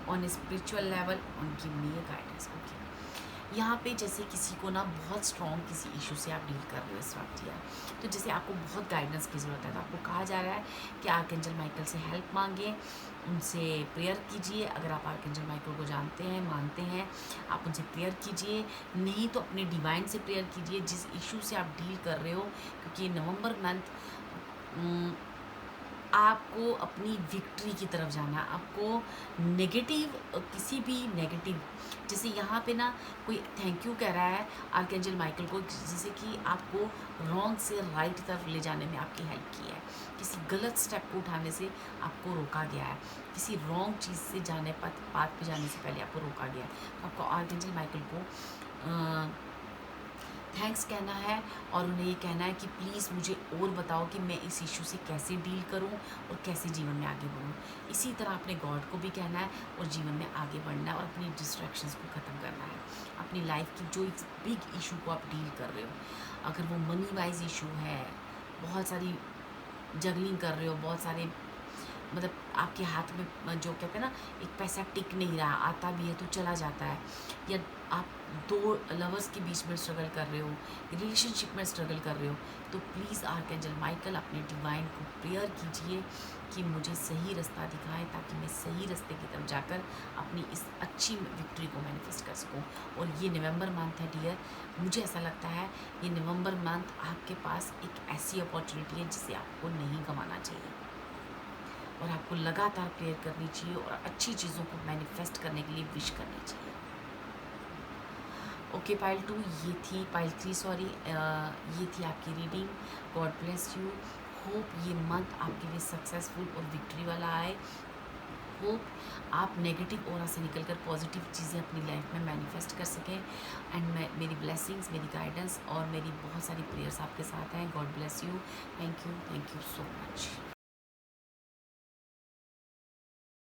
on a spiritual level and give me a guidance. Okay, यहाँ पे जैसे किसी को ना बहुत strong किसी issue से आप डील कर रहे हो इस वक्त, या तो जैसे आपको बहुत गाइडेंस की ज़रूरत है, तो आपको कहा जा रहा है कि आर्कएंजल माइकल से हेल्प मांगें, उनसे प्रेयर कीजिए। अगर आप आर्कएंजल माइकल को जानते हैं, मानते हैं, आप उनसे प्रेयर कीजिए, नहीं तो अपने डिवाइन से प्रेयर कीजिए जिस इशू से आप डील कर रहे हो, क्योंकि नवंबर मंथ आपको अपनी विक्ट्री की तरफ जाना है। आपको नेगेटिव, किसी भी नेगेटिव, जैसे यहाँ पे ना कोई थैंक यू कह रहा है आर्कएंजल माइकल को, जैसे कि आपको रॉन्ग से राइट तरफ ले जाने में आपकी हेल्प की है, किसी गलत स्टेप को उठाने से आपको रोका गया है, किसी रॉन्ग चीज़ से जाने पाथ पे जाने से पहले आपको रोका गया है। तो आपको आर्कएंजल माइकल को थैंक्स कहना है और उन्हें ये कहना है कि प्लीज़ मुझे और बताओ कि मैं इस इशू से कैसे डील करूं और कैसे जीवन में आगे बढ़ूं। इसी तरह अपने गॉड को भी कहना है और जीवन में आगे बढ़ना है और अपनी डिस्ट्रैक्शंस को ख़त्म करना है। अपनी लाइफ की जो एक बिग इशू को आप डील कर रहे हो, अगर वो मनी वाइज इशू है, बहुत सारी जगलिंग कर रहे हो, बहुत सारे मतलब आपके हाथ में जो कहते हैं ना, एक पैसा टिक नहीं रहा, आता भी है तो चला जाता है, या आप दो लवर्स के बीच में स्ट्रगल कर रहे हो, रिलेशनशिप में स्ट्रगल कर रहे हो, तो प्लीज़ आर्कएंजल माइकल अपने डिवाइन को प्रेयर कीजिए कि मुझे सही रास्ता दिखाएं, ताकि मैं सही रास्ते की तरफ जाकर अपनी इस अच्छी विक्ट्री को मैनिफेस्ट कर सकूं। और ये नवंबर मंथ है डियर, मुझे ऐसा लगता है ये नवंबर मंथ आपके पास एक ऐसी अपॉर्चुनिटी है जिसे आपको नहीं गंवाना चाहिए, और आपको लगातार प्रेयर करनी चाहिए और अच्छी चीज़ों को मैनिफेस्ट करने के लिए विश करनी चाहिए। ओके पाइल 2 ये थी, पाइल 3 सॉरी, ये थी आपकी reading. God bless you. Hope ये मंथ आपके लिए सक्सेसफुल और विक्ट्री वाला आए। होप आप नेगेटिव ओरा से निकलकर पॉजिटिव चीज़ें अपनी लाइफ में मैनिफेस्ट कर सकें। एंड मेरी ब्लेसिंग्स, मेरी गाइडेंस और मेरी बहुत सारी प्रेयर्स आपके साथ हैं। God bless you. Thank you so much.